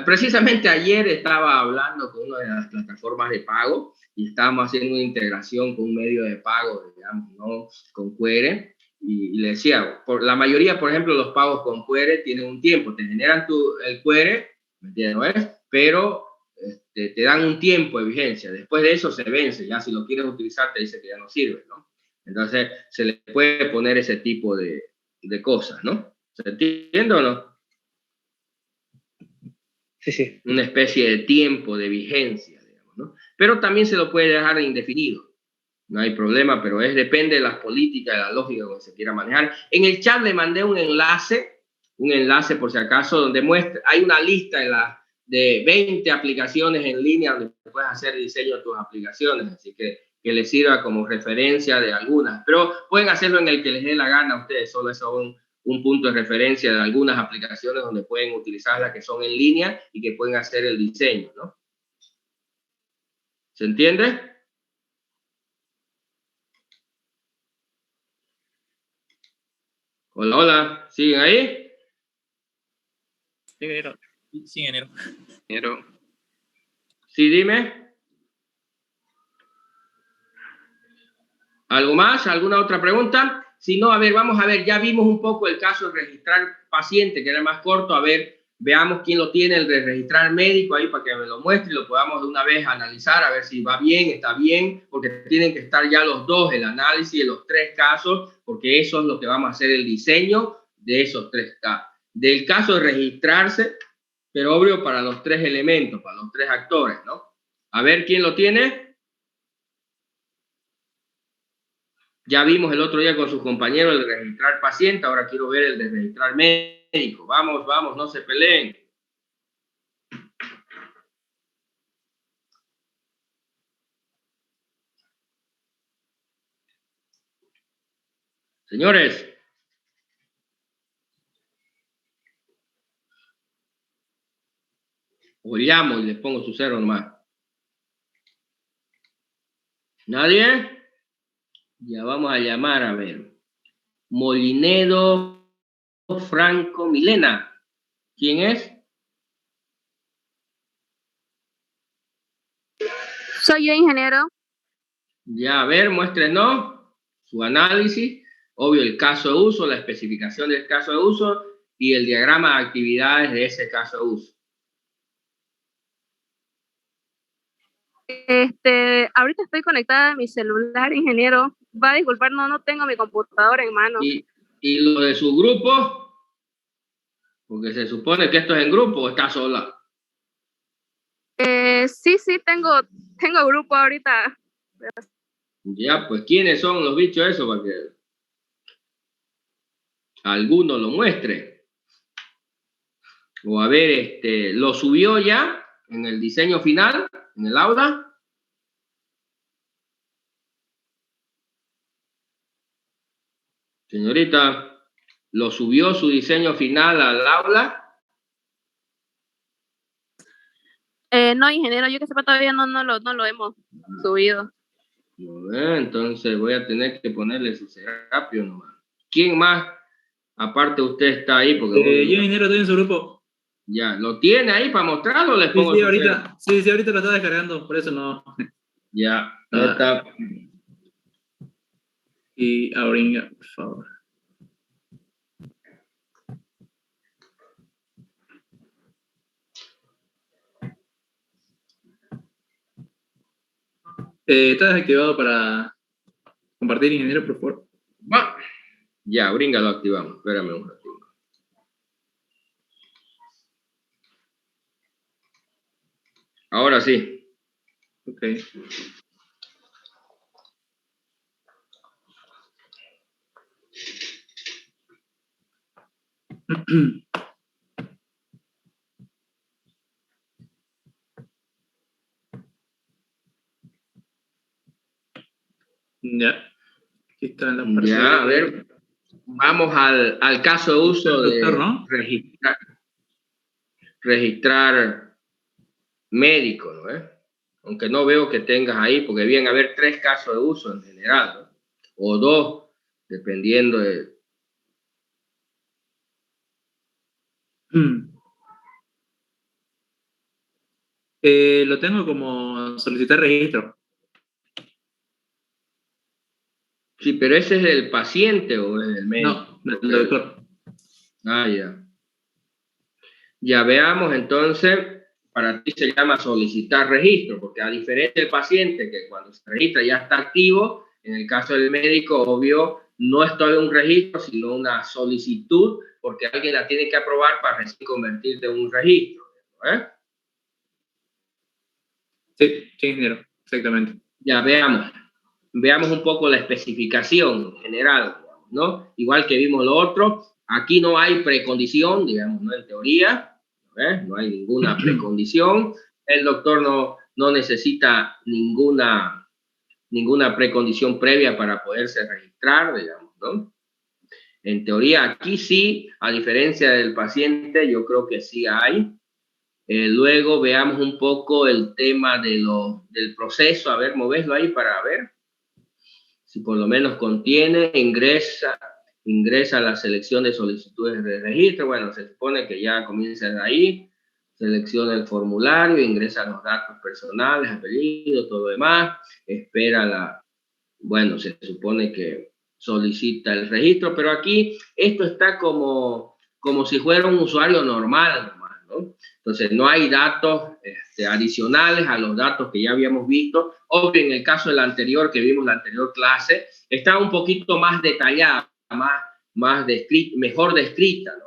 Precisamente ayer estaba hablando con una de las plataformas de pago y estábamos haciendo una integración con un medio de pago, digamos, ¿no? Con Quere, y le decía, la mayoría, por ejemplo, los pagos con Quere tienen un tiempo, te generan el Quere, ¿me entiendes? ¿No es? Pero te dan un tiempo de vigencia, después de eso se vence, ya si lo quieres utilizar te dice que ya no sirve, ¿no? Entonces se le puede poner ese tipo de cosas, ¿no? ¿Se entiende o no? Sí, sí. Una especie de tiempo de vigencia, digamos, ¿no? Pero también se lo puede dejar indefinido. No hay problema, pero depende de las políticas, de la lógica que se quiera manejar. En el chat le mandé un enlace por si acaso, donde hay una lista de 20 aplicaciones en línea donde puedes hacer diseño de tus aplicaciones, así que les sirva como referencia de algunas. Pero pueden hacerlo en el que les dé la gana a ustedes, solo eso es un punto de referencia de algunas aplicaciones donde pueden utilizarlas que son en línea y que pueden hacer el diseño, ¿no? ¿Se entiende? Hola, hola, ¿siguen ahí? Sí, ingeniero. Ingeniero. Sí, dime. ¿Algo más? ¿Alguna otra pregunta? Si no, a ver, vamos a ver, ya vimos un poco el caso de registrar paciente, que era más corto. A ver, veamos quién lo tiene, el de registrar médico, ahí para que me lo muestre y lo podamos de una vez analizar, a ver si va bien, está bien, porque tienen que estar ya los dos, el análisis de los 3 casos, porque eso es lo que vamos a hacer, el diseño de esos 3 casos. Del caso de registrarse, pero obvio para los 3 elementos, para los 3 actores, ¿no? A ver quién lo tiene. Ya vimos el otro día con sus compañeros el de registrar paciente, ahora quiero ver el de registrar médico. Vamos, vamos, no se peleen. Señores, o llamo y les pongo su cero nomás. ¿Nadie? Ya vamos a llamar a ver. Molinedo Franco Milena. ¿Quién es? Soy yo, ingeniero. Ya, a ver, muéstrenos su análisis. Obvio, el caso de uso, la especificación del caso de uso y el diagrama de actividades de ese caso de uso. Ahorita estoy conectada a mi celular, ingeniero. Va a disculpar, no tengo mi computadora en mano. ¿Y lo de su grupo? Porque se supone que esto es en grupo o está sola. Sí, tengo grupo ahorita. Ya, pues, ¿quiénes son los bichos esos? Para que alguno lo muestre. O a ver, ¿lo subió ya en el diseño final, en el aula? Señorita, ¿lo subió su diseño final al aula? No, ingeniero, yo que sepa todavía no lo hemos subido. Entonces voy a tener que ponerle su Serapio nomás. ¿Quién más? Aparte usted está ahí porque... yo, ingeniero, estoy en su grupo. Ya, ¿lo tiene ahí para mostrarlo? Les pongo Sí, ahorita lo está descargando, por eso no. Ya, está. Y Auringa, por favor. ¿Está desactivado para compartir, ingeniero, por favor? Va. Ya, Bringa lo activamos. Espérame un ratito. Ahora sí. Ok. Ya. Aquí está en la parte. Ya, a ver. Vamos al caso de uso de doctor, ¿no? registrar médico, ¿no? Aunque no veo que tengas ahí, porque deben haber 3 casos de uso en general, ¿no? O 2, dependiendo de... Lo tengo como solicitar registro. Sí, pero ¿ese es el paciente o es el médico? No, el doctor. Ah, ya. Ya veamos entonces, para ti se llama solicitar registro, porque a diferencia del paciente, que cuando se registra ya está activo, en el caso del médico, obvio, no es todo un registro, sino una solicitud, porque alguien la tiene que aprobar para recién convertirte en un registro. ¿Eh? Sí, ingeniero, exactamente. Ya veamos. Veamos un poco la especificación general, ¿no? Igual que vimos lo otro, aquí no hay precondición, digamos, ¿no? En teoría, no hay ninguna precondición. El doctor no necesita ninguna precondición previa para poderse registrar, digamos, ¿no? En teoría, aquí sí, a diferencia del paciente, yo creo que sí hay. Luego veamos un poco el tema del proceso. A ver, moverlo ahí para ver si por lo menos contiene, ingresa a la selección de solicitudes de registro. Bueno, se supone que ya comienza de ahí, selecciona el formulario, ingresa los datos personales, apellido, todo lo demás, espera bueno, se supone que solicita el registro, pero aquí esto está como si fuera un usuario normal, ¿no? Entonces, no hay datos adicionales a los datos que ya habíamos visto. Obvio, en el caso del anterior, que vimos la anterior clase, está un poquito más detallada, más descrita, mejor descrita, ¿no?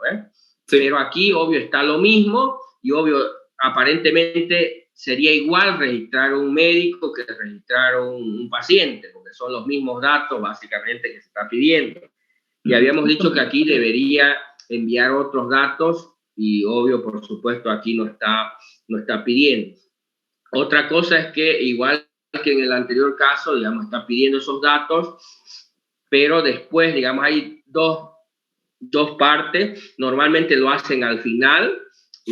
Sí. Pero aquí, obvio, está lo mismo y, obvio, aparentemente sería igual registrar un médico que registrar un paciente, porque son los mismos datos básicamente que se está pidiendo. Y habíamos dicho que aquí debería enviar otros datos y obvio, por supuesto, aquí no está pidiendo. Otra cosa es que igual que en el anterior caso, digamos, está pidiendo esos datos, pero después, digamos, hay dos partes. Normalmente lo hacen al final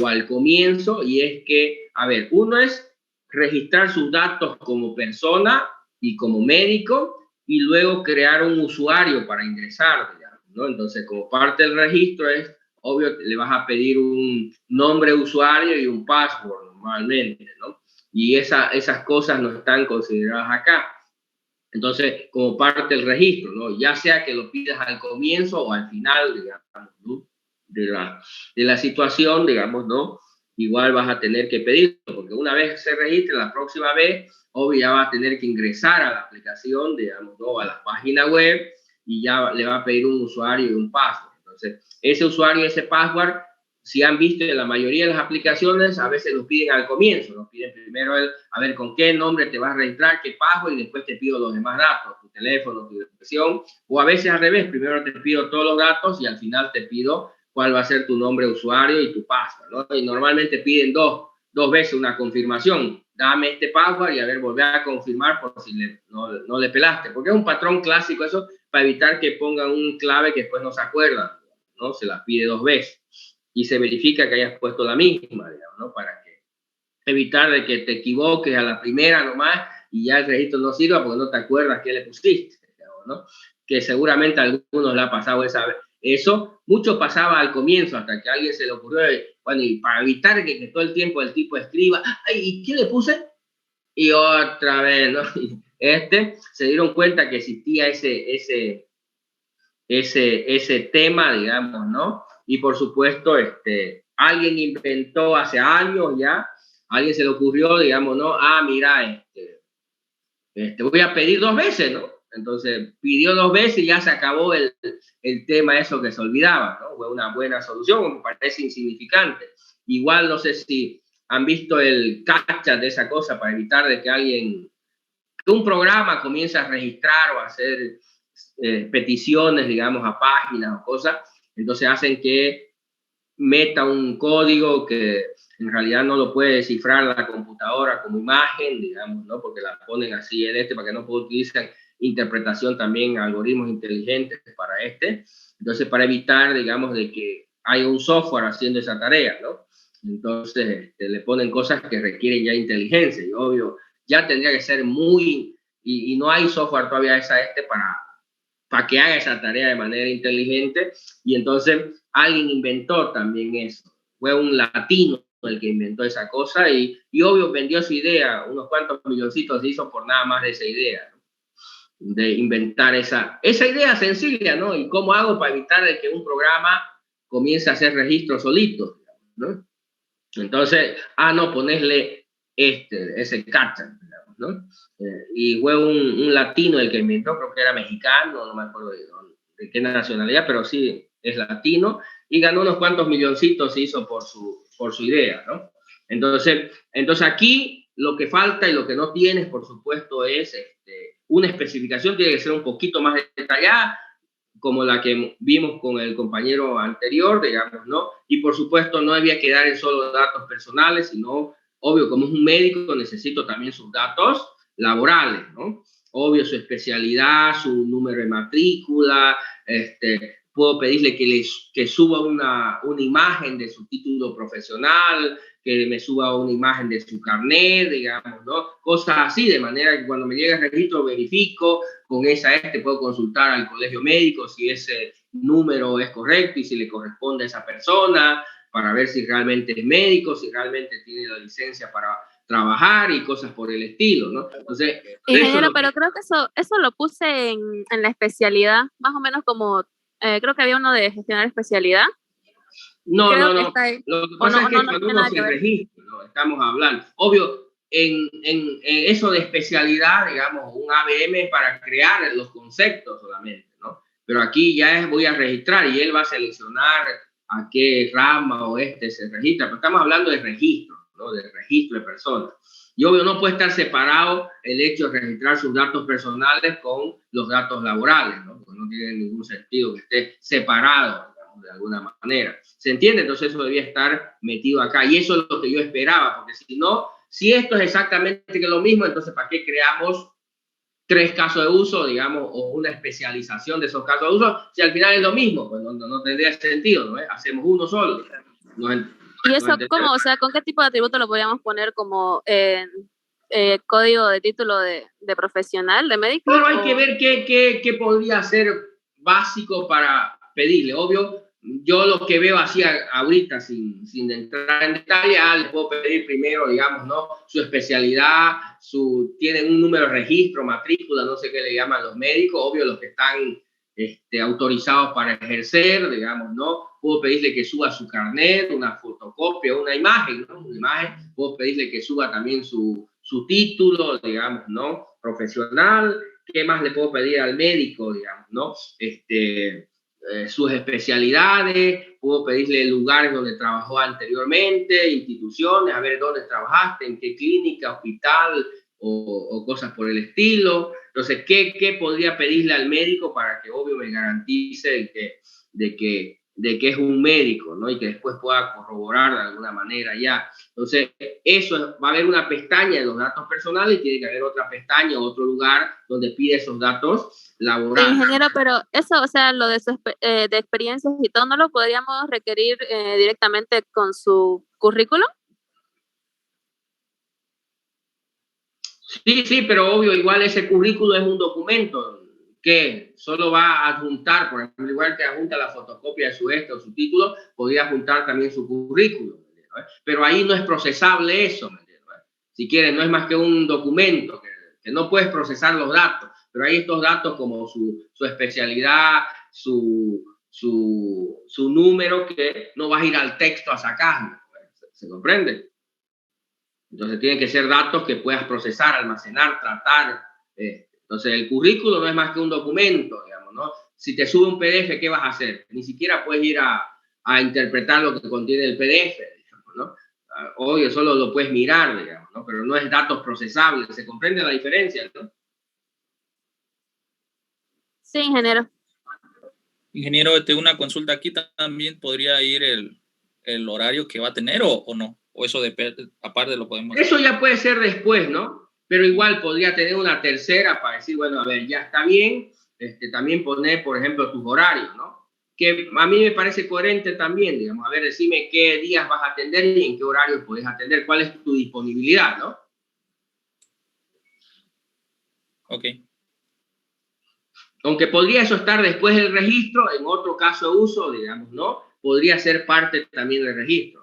o al comienzo, y es que, a ver, uno es registrar sus datos como persona y como médico, y luego crear un usuario para ingresar, digamos, ¿no? Entonces, como parte del registro es, obvio, le vas a pedir un nombre de usuario y un password normalmente, ¿no? Y esas cosas no están consideradas acá. Entonces, como parte del registro, ¿no? Ya sea que lo pidas al comienzo o al final, digamos, ¿no? de la situación, digamos, ¿no? Igual vas a tener que pedirlo, porque una vez se registre, la próxima vez, obvio, ya va a tener que ingresar a la aplicación, digamos, ¿no? A la página web, y ya le va a pedir un usuario y un password. Entonces, ese usuario y ese password, si han visto en la mayoría de las aplicaciones, a veces lo piden al comienzo, nos piden primero a ver con qué nombre te vas a registrar, qué password, y después te pido los demás datos, tu teléfono, tu dirección, o a veces al revés, primero te pido todos los datos y al final te pido cuál va a ser tu nombre de usuario y tu password, ¿no? Y normalmente piden dos veces una confirmación, dame este password y a ver, volver a confirmar por si no le pelaste, porque es un patrón clásico eso, para evitar que pongan un clave que después no se acuerdan, ¿no? Se las pide 2 veces. Y se verifica que hayas puesto la misma, digamos, ¿no? Para evitar de que te equivoques a la primera nomás y ya el registro no sirva porque no te acuerdas qué le pusiste, digamos, ¿no? Que seguramente a algunos le ha pasado eso. Mucho pasaba al comienzo hasta que a alguien se le ocurrió, bueno, y para evitar que todo el tiempo el tipo escriba, ay, ¿y qué le puse? Y otra vez, ¿no? Se dieron cuenta que existía ese tema, digamos, ¿no? Y por supuesto, alguien inventó hace años ya, alguien se le ocurrió, digamos, ¿no? Mira, voy a pedir 2 veces, ¿no? Entonces pidió 2 veces y ya se acabó el tema eso que se olvidaba, ¿no? Fue una buena solución, me parece insignificante. Igual no sé si han visto el captcha de esa cosa para evitar de que un programa comience a registrar o a hacer peticiones, digamos, a páginas o cosas, entonces hacen que meta un código que en realidad no lo puede descifrar la computadora como imagen, digamos, ¿no? Porque la ponen así para que no utilizar interpretación también, algoritmos inteligentes para entonces para evitar, digamos, de que haya un software haciendo esa tarea, ¿no? Entonces le ponen cosas que requieren ya inteligencia, y obvio, ya tendría que ser y no hay software todavía para que haga esa tarea de manera inteligente, y entonces alguien inventó también eso. Fue un latino el que inventó esa cosa y obvio vendió su idea, unos cuantos milloncitos se hizo por nada más de esa idea, ¿no? De inventar esa idea sencilla, ¿no? Y cómo hago para evitar que un programa comience a hacer registros solitos, ¿no? Entonces, no, ponerle ese captcha, ¿no? Y fue un latino el que inventó, creo que era mexicano, no me acuerdo de qué nacionalidad, pero sí es latino, y ganó unos cuantos milloncitos, se hizo por su idea, ¿no? Entonces aquí lo que falta y lo que no tienes, por supuesto, es una especificación, tiene que ser un poquito más detallada, como la que vimos con el compañero anterior, digamos, ¿no? Y por supuesto no debía quedar en solo datos personales, sino, obvio, como es un médico, necesito también sus datos laborales, ¿no? Obvio, su especialidad, su número de matrícula, puedo pedirle que suba una imagen de su título profesional, que me suba una imagen de su carnet, digamos, ¿no? Cosas así, de manera que cuando me llegue el registro verifico, con puedo consultar al colegio médico si ese número es correcto y si le corresponde a esa persona, para ver si realmente es médico, si realmente tiene la licencia para trabajar y cosas por el estilo, ¿no? Entonces, ingeniero, pero creo que eso lo puse en la especialidad, más o menos como, creo que había uno de gestionar especialidad. No. Lo que pasa es que cuando uno se registra, ¿no? Estamos hablando, obvio, en eso de especialidad, digamos, un ABM para crear los conceptos solamente, ¿no? Pero aquí ya voy a registrar y él va a seleccionar a qué rama o se registra, pero estamos hablando de registro, ¿no? De registro de personas. Y obvio, no puede estar separado el hecho de registrar sus datos personales con los datos laborales, ¿no? Porque no tiene ningún sentido que esté separado, digamos, de alguna manera. ¿Se entiende? Entonces eso debía estar metido acá. Y eso es lo que yo esperaba, porque si no, si esto es exactamente lo mismo, entonces ¿para qué creamos 3 casos de uso, digamos, o una especialización de esos casos de uso? Si al final es lo mismo, pues no tendría sentido, ¿no? Hacemos uno solo. ¿Y eso cómo, o sea, con qué tipo de atributo lo podríamos poner como código de título de profesional, de médico? Claro, hay que ver qué podría ser básico para pedirle. Obvio, yo lo que veo así ahorita, sin entrar en detalle, le puedo pedir primero, digamos, ¿no? Su especialidad, tienen un número de registro, matrícula, no sé qué le llaman los médicos, obvio, los que están autorizados para ejercer, digamos, ¿no? Puedo pedirle que suba su carnet, una fotocopia, una imagen, ¿no? Una imagen. Puedo pedirle que suba también su título, digamos, ¿no? Profesional. ¿Qué más le puedo pedir al médico, digamos, ¿no? Sus especialidades. Puedo pedirle lugares donde trabajó anteriormente, instituciones, a ver dónde trabajaste, en qué clínica, hospital o cosas por el estilo. Entonces, ¿qué podría pedirle al médico para que, obvio, me garantice de que es un médico, ¿no? Y que después pueda corroborar de alguna manera ya. Entonces, va a haber una pestaña de los datos personales y tiene que haber otra pestaña, otro lugar donde pide esos datos laborales. Ingeniero, pero eso, o sea, lo de experiencias y todo, ¿no lo podríamos requerir directamente con su currículum? Sí, pero obvio, igual ese currículo es un documento que solo va a adjuntar, por ejemplo, igual que adjunta la fotocopia de su o su título, podría adjuntar también su currículum, ¿no? Pero ahí no es procesable eso, ¿no? Si quieres, no es más que un documento que no puedes procesar los datos, pero hay estos datos como su especialidad, su número, que no vas a ir al texto a sacarlo, ¿se comprende? Entonces tienen que ser datos que puedas procesar, almacenar, tratar. Entonces el currículo no es más que un documento, digamos, ¿no? Si te sube un PDF, ¿qué vas a hacer? Ni siquiera puedes ir a interpretar lo que contiene el PDF, digamos, ¿no? Obvio, solo lo puedes mirar, digamos, ¿no? Pero no es datos procesables. ¿Se comprende la diferencia, no? Sí, ingeniero. Ingeniero, una consulta aquí también podría ir el horario que va a tener o no. O eso aparte lo podemos hacer. Eso ya puede ser después, ¿no? Pero igual podría tener una tercera para decir, bueno, a ver, ya está bien. También poner, por ejemplo, tus horarios, ¿no? Que a mí me parece coherente también, digamos. A ver, decime qué días vas a atender y en qué horarios puedes atender. ¿Cuál es tu disponibilidad, no? Ok. Aunque podría eso estar después del registro, en otro caso de uso, digamos, ¿no? Podría ser parte también del registro,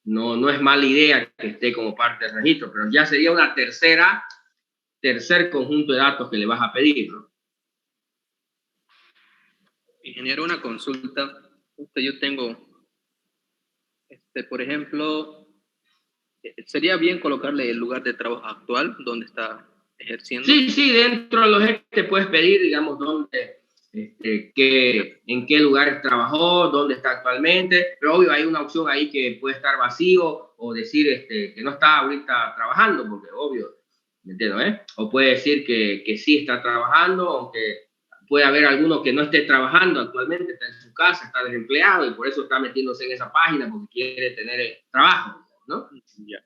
¿no? No es mala idea que esté como parte del registro, pero ya sería una tercer conjunto de datos que le vas a pedir, ¿no? Ingeniero, una consulta. Yo tengo, por ejemplo, ¿sería bien colocarle el lugar de trabajo actual donde está ejerciendo? Sí, dentro de los te puedes pedir, digamos, dónde, en qué lugares trabajó, dónde está actualmente, pero obvio hay una opción ahí que puede estar vacío o decir que no está ahorita trabajando, porque obvio, ¿me entiendo, O puede decir que sí está trabajando, aunque puede haber alguno que no esté trabajando actualmente, está en su casa, está desempleado y por eso está metiéndose en esa página porque quiere tener trabajo, ¿no? Ya.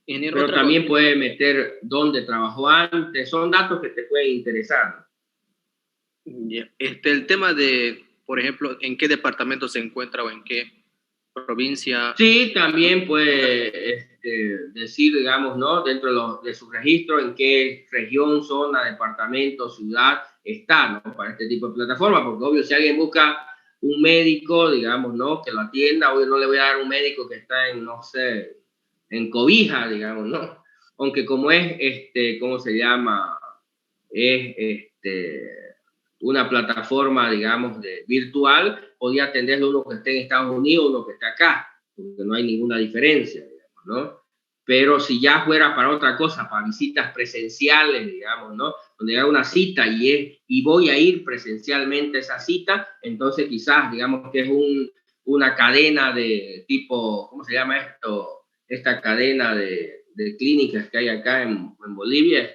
Ingeniero, pero también puede meter dónde trabajó antes, son datos que te pueden interesar. Yeah. El tema de, por ejemplo, en qué departamento se encuentra o en qué provincia. Sí, también puede decir, digamos, ¿no? Dentro de su registro, en qué región, zona, departamento, ciudad está, ¿no? Para este tipo de plataforma, porque obvio, si alguien busca un médico, digamos, ¿no? Que lo atienda, obvio no le voy a dar un médico que está en, no sé, en Cobija, digamos, ¿no? Aunque como es, ¿cómo se llama? Es, una plataforma, digamos, virtual, podía atenderlo uno que esté en Estados Unidos, uno que esté acá, porque no hay ninguna diferencia, digamos, ¿no? Pero si ya fuera para otra cosa, para visitas presenciales, digamos, ¿no? Donde hay una cita y voy a ir presencialmente a esa cita, entonces quizás, digamos que es una cadena de tipo, ¿cómo se llama esto? esta cadena de clínicas que hay acá en Bolivia,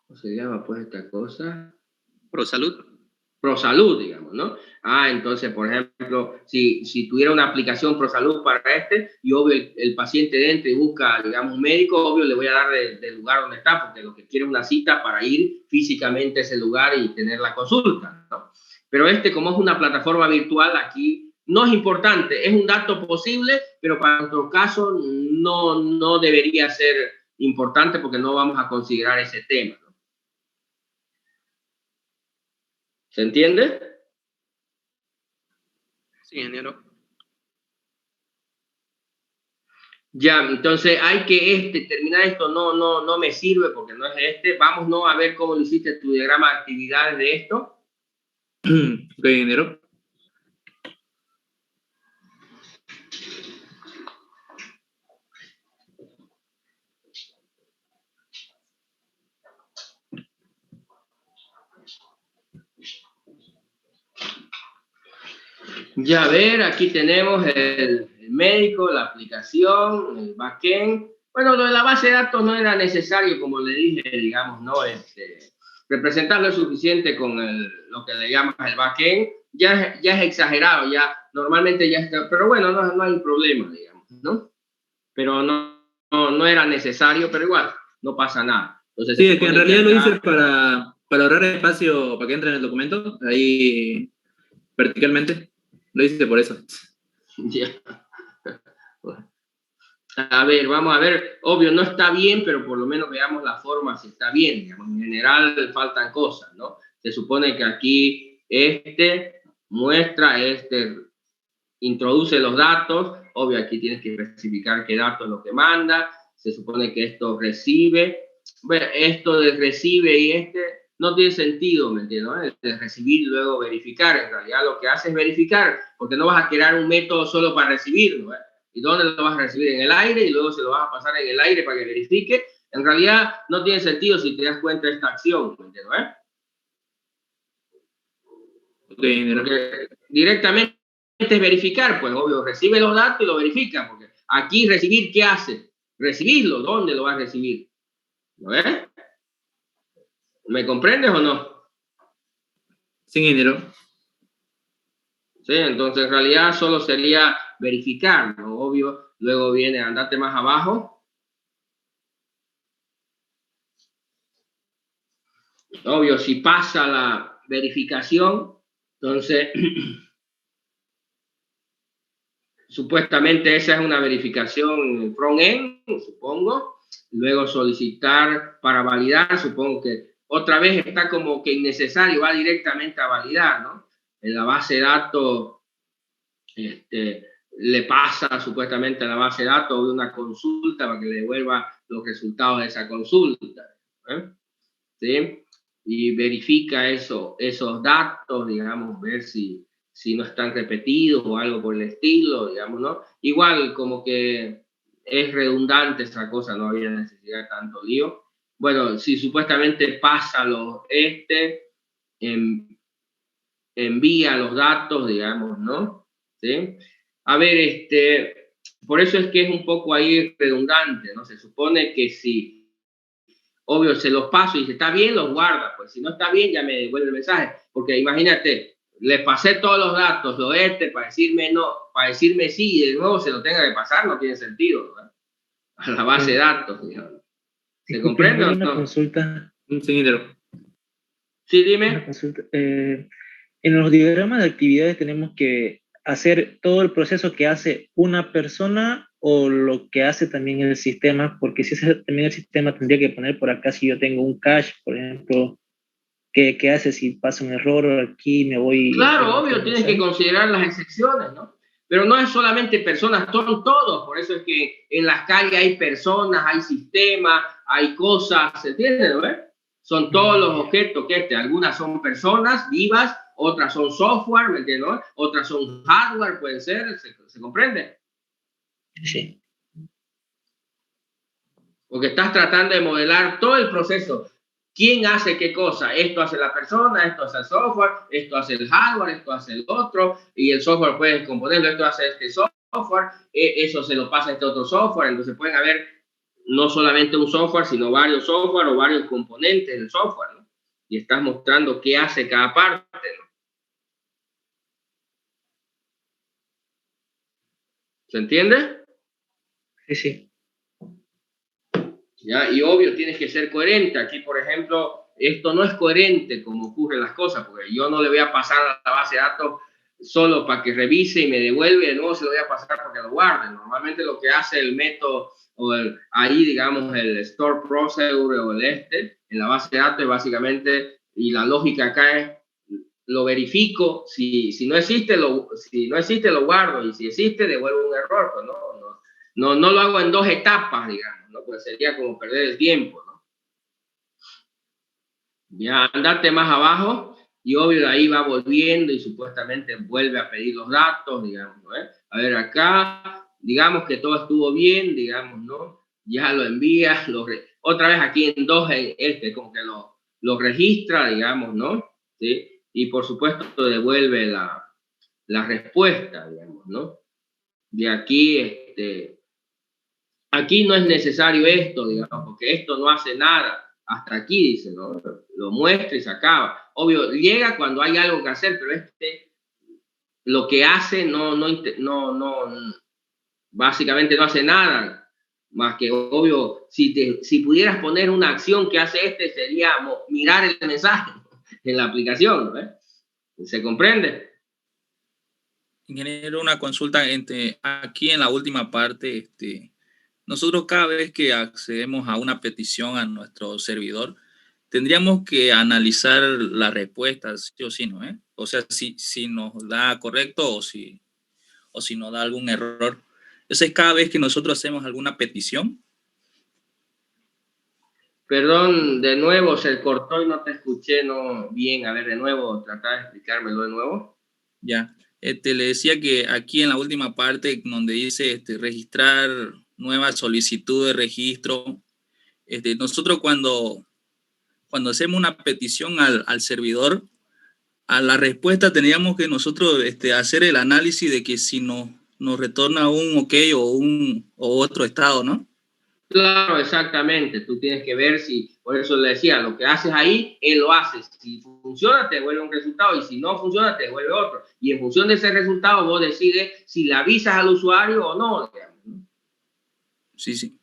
¿cómo se llama pues esta cosa? ProSalud. ProSalud, digamos, ¿no? Entonces, por ejemplo, si tuviera una aplicación ProSalud para y obvio el paciente entra y busca, digamos, un médico, obvio le voy a dar del lugar donde está, porque lo que quiere es una cita para ir físicamente a ese lugar y tener la consulta, ¿no? Pero como es una plataforma virtual, aquí no es importante, es un dato posible, pero para nuestro caso no debería ser importante porque no vamos a considerar ese tema, ¿no? ¿Se entiende? Sí, ingeniero. Ya, entonces hay que terminar esto, no me sirve porque no es Vamos ¿no? a ver cómo lo hiciste tu diagrama de actividades de esto. Ok, ingeniero. Ya, a ver, aquí tenemos el médico, la aplicación, el backend. Bueno, lo de la base de datos no era necesario, como le dije, digamos, ¿no? Representarlo es suficiente con lo que le llaman el backend. Ya es exagerado, ya normalmente ya está, pero bueno, no hay problema, digamos, ¿no? Pero no era necesario, pero igual, no pasa nada. Entonces, Sí, es que en realidad lo hice para ahorrar espacio para que entre en el documento, ahí verticalmente. Lo hice por eso. Ya. A ver, vamos a ver. Obvio, no está bien, pero por lo menos veamos la forma si está bien. Digamos. En general faltan cosas, ¿no? Se supone que aquí muestra, introduce los datos. Obvio, aquí tienes que especificar qué datos es lo que manda. Se supone que esto recibe. Bueno, esto de recibe y no tiene sentido, ¿me entiendes? De recibir y luego verificar. En realidad lo que hace es verificar, porque no vas a crear un método solo para recibirlo, ¿eh? ¿Y dónde lo vas a recibir? En el aire y luego se lo vas a pasar en el aire para que verifique. En realidad no tiene sentido si te das cuenta de esta acción, ¿me entiendes? Porque directamente es verificar, pues obvio, recibe los datos y lo verifica, porque aquí recibir, ¿qué hace? Recibirlo, ¿dónde lo vas a recibir? ¿Lo ves? ¿Me comprendes o no? Sin ingeniero. Sí, entonces en realidad solo sería verificar, ¿no? Obvio, luego viene, andate más abajo. Obvio, si pasa la verificación, entonces supuestamente esa es una verificación front-end, supongo. Luego solicitar para validar, supongo que otra vez está como que innecesario, va directamente a validar, ¿no? En la base de datos le pasa supuestamente a la base de datos de una consulta para que le devuelva los resultados de esa consulta, ¿eh? ¿Sí? Y verifica esos datos, digamos, ver si no están repetidos o algo por el estilo, digamos, ¿no? Igual como que es redundante esa cosa, no había necesidad de tanto lío. Bueno, si supuestamente pasa envía los datos, digamos, ¿no? ¿Sí? A ver, por eso es que es un poco ahí redundante, ¿no? Se supone que si, obvio, se los paso y si está bien, los guarda, pues si no está bien, ya me devuelve el mensaje, porque imagínate, le pasé todos los datos, para decirme no, para decirme sí, y de nuevo se lo tenga que pasar, no tiene sentido, ¿verdad? A la base de datos, digamos. ¿Se comprende o no? Una consulta. Sin ingeniero. Sí, dime. Una consulta. En los diagramas de actividades tenemos que hacer todo el proceso que hace una persona o lo que hace también el sistema, porque si hace también el sistema tendría que poner por acá si yo tengo un cache, por ejemplo, ¿qué hace si pasa un error aquí, me voy... Claro, obvio, tienes que considerar las excepciones, ¿no? Pero no es solamente personas, son todos, por eso es que en las calles hay personas, hay sistemas, hay cosas, ¿se entiende, no? Son todos los objetos que algunas son personas vivas, otras son software, ¿me entiendes? ¿No? Otras son hardware, pueden ser, ¿se comprende? Sí. Porque estás tratando de modelar todo el proceso. ¿Quién hace qué cosa? Esto hace la persona, esto hace el software, esto hace el hardware, esto hace el otro, y el software puede componerlo, esto hace este software, software, eso se lo pasa a este otro software, entonces pueden haber no solamente un software, sino varios software o varios componentes del software, ¿no? Y estás mostrando qué hace cada parte, ¿no? ¿Se entiende? Sí, sí. ¿Ya? Y obvio, tienes que ser coherente. Aquí, por ejemplo, esto no es coherente como ocurren las cosas, porque yo no le voy a pasar a la base de datos solo para que revise y me devuelve, de nuevo se lo voy a pasar porque lo guarde. Normalmente lo que hace el método, o ahí, digamos, el store procedure o en la base de datos, es básicamente, y la lógica acá es, lo verifico, si no existe, si no existe, lo guardo, y si existe, devuelvo un error, pues no lo hago en 2 etapas, digamos, ¿no? Pues sería como perder el tiempo, ¿no? Ya andarte más abajo, y obvio de ahí va volviendo y supuestamente vuelve a pedir los datos, digamos, ¿no? A ver, acá, digamos que todo estuvo bien, digamos, ¿no? Ya lo envías, otra vez aquí en 2, como que lo registra, digamos, ¿no? ¿Sí? Y por supuesto devuelve la respuesta, digamos, ¿no? De aquí, aquí no es necesario esto, digamos, porque esto no hace nada. Hasta aquí, dice, ¿no? Lo muestra y se acaba. Obvio, llega cuando hay algo que hacer, pero lo que hace básicamente no hace nada. Más que, obvio, si pudieras poner una acción que hace sería mirar el mensaje en la aplicación, ¿no? ¿Se comprende? Ingeniero, una consulta aquí en la última parte. Nosotros cada vez que accedemos a una petición a nuestro servidor, tendríamos que analizar las respuestas, sí o sí, ¿no? O sea, si nos da correcto o si nos da algún error. Eso es cada vez que nosotros hacemos alguna petición. Perdón, de nuevo se cortó y no te escuché bien. A ver, de nuevo, trata de explicármelo de nuevo. Ya. Le decía que aquí en la última parte donde dice registrar nueva solicitud de registro, nosotros cuando hacemos una petición al servidor, a la respuesta teníamos que nosotros hacer el análisis de que si nos retorna un OK o otro estado, ¿no? Claro, exactamente. Tú tienes que ver por eso le decía, lo que haces ahí, él lo hace. Si funciona, te devuelve un resultado, y si no funciona, te devuelve otro. Y en función de ese resultado, vos decides si le avisas al usuario o no, digamos, ¿no? Sí, sí.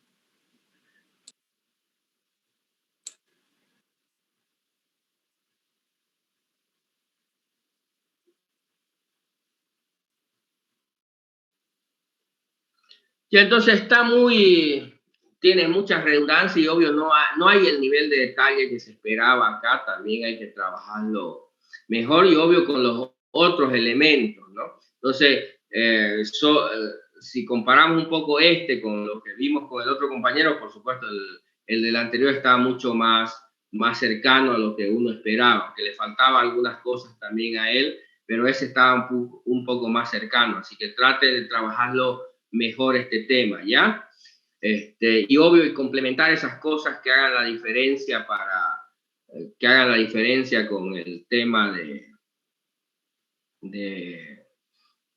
Y entonces tiene mucha redundancia, y obvio no hay el nivel de detalle que se esperaba acá. También hay que trabajarlo mejor, y obvio con los otros elementos, ¿no? Entonces, si comparamos un poco con lo que vimos con el otro compañero, por supuesto el del anterior estaba mucho más cercano a lo que uno esperaba, que le faltaban algunas cosas también a él, pero ese estaba un poco más cercano, así que trate de trabajarlo mejor este tema, ¿ya? Y obvio, y complementar esas cosas que hagan la diferencia con el tema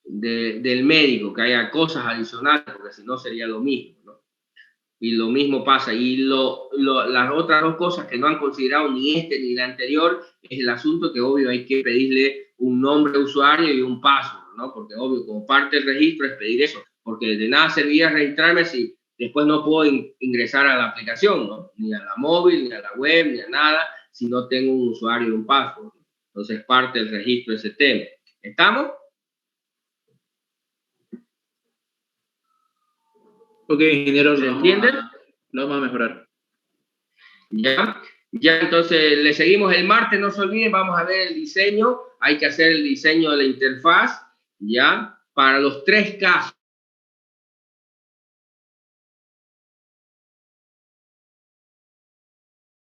del médico, que haya cosas adicionales, porque si no sería lo mismo, ¿no? Y lo mismo pasa. Y las otras 2 cosas que no han considerado ni ni el anterior es el asunto que obvio hay que pedirle un nombre de usuario y un password, ¿no? Porque obvio, como parte del registro es pedir eso, porque de nada serviría registrarme si después no puedo ingresar a la aplicación, ¿no? Ni a la móvil, ni a la web, ni a nada, si no tengo un usuario y un password. Entonces parte del registro ese tema. ¿Estamos? Ok, ingeniero, ¿Se entiende? Lo vamos a mejorar. Ya, entonces le seguimos el martes, no se olviden, vamos a ver el diseño. Hay que hacer el diseño de la interfaz, ya, para los 3 casos.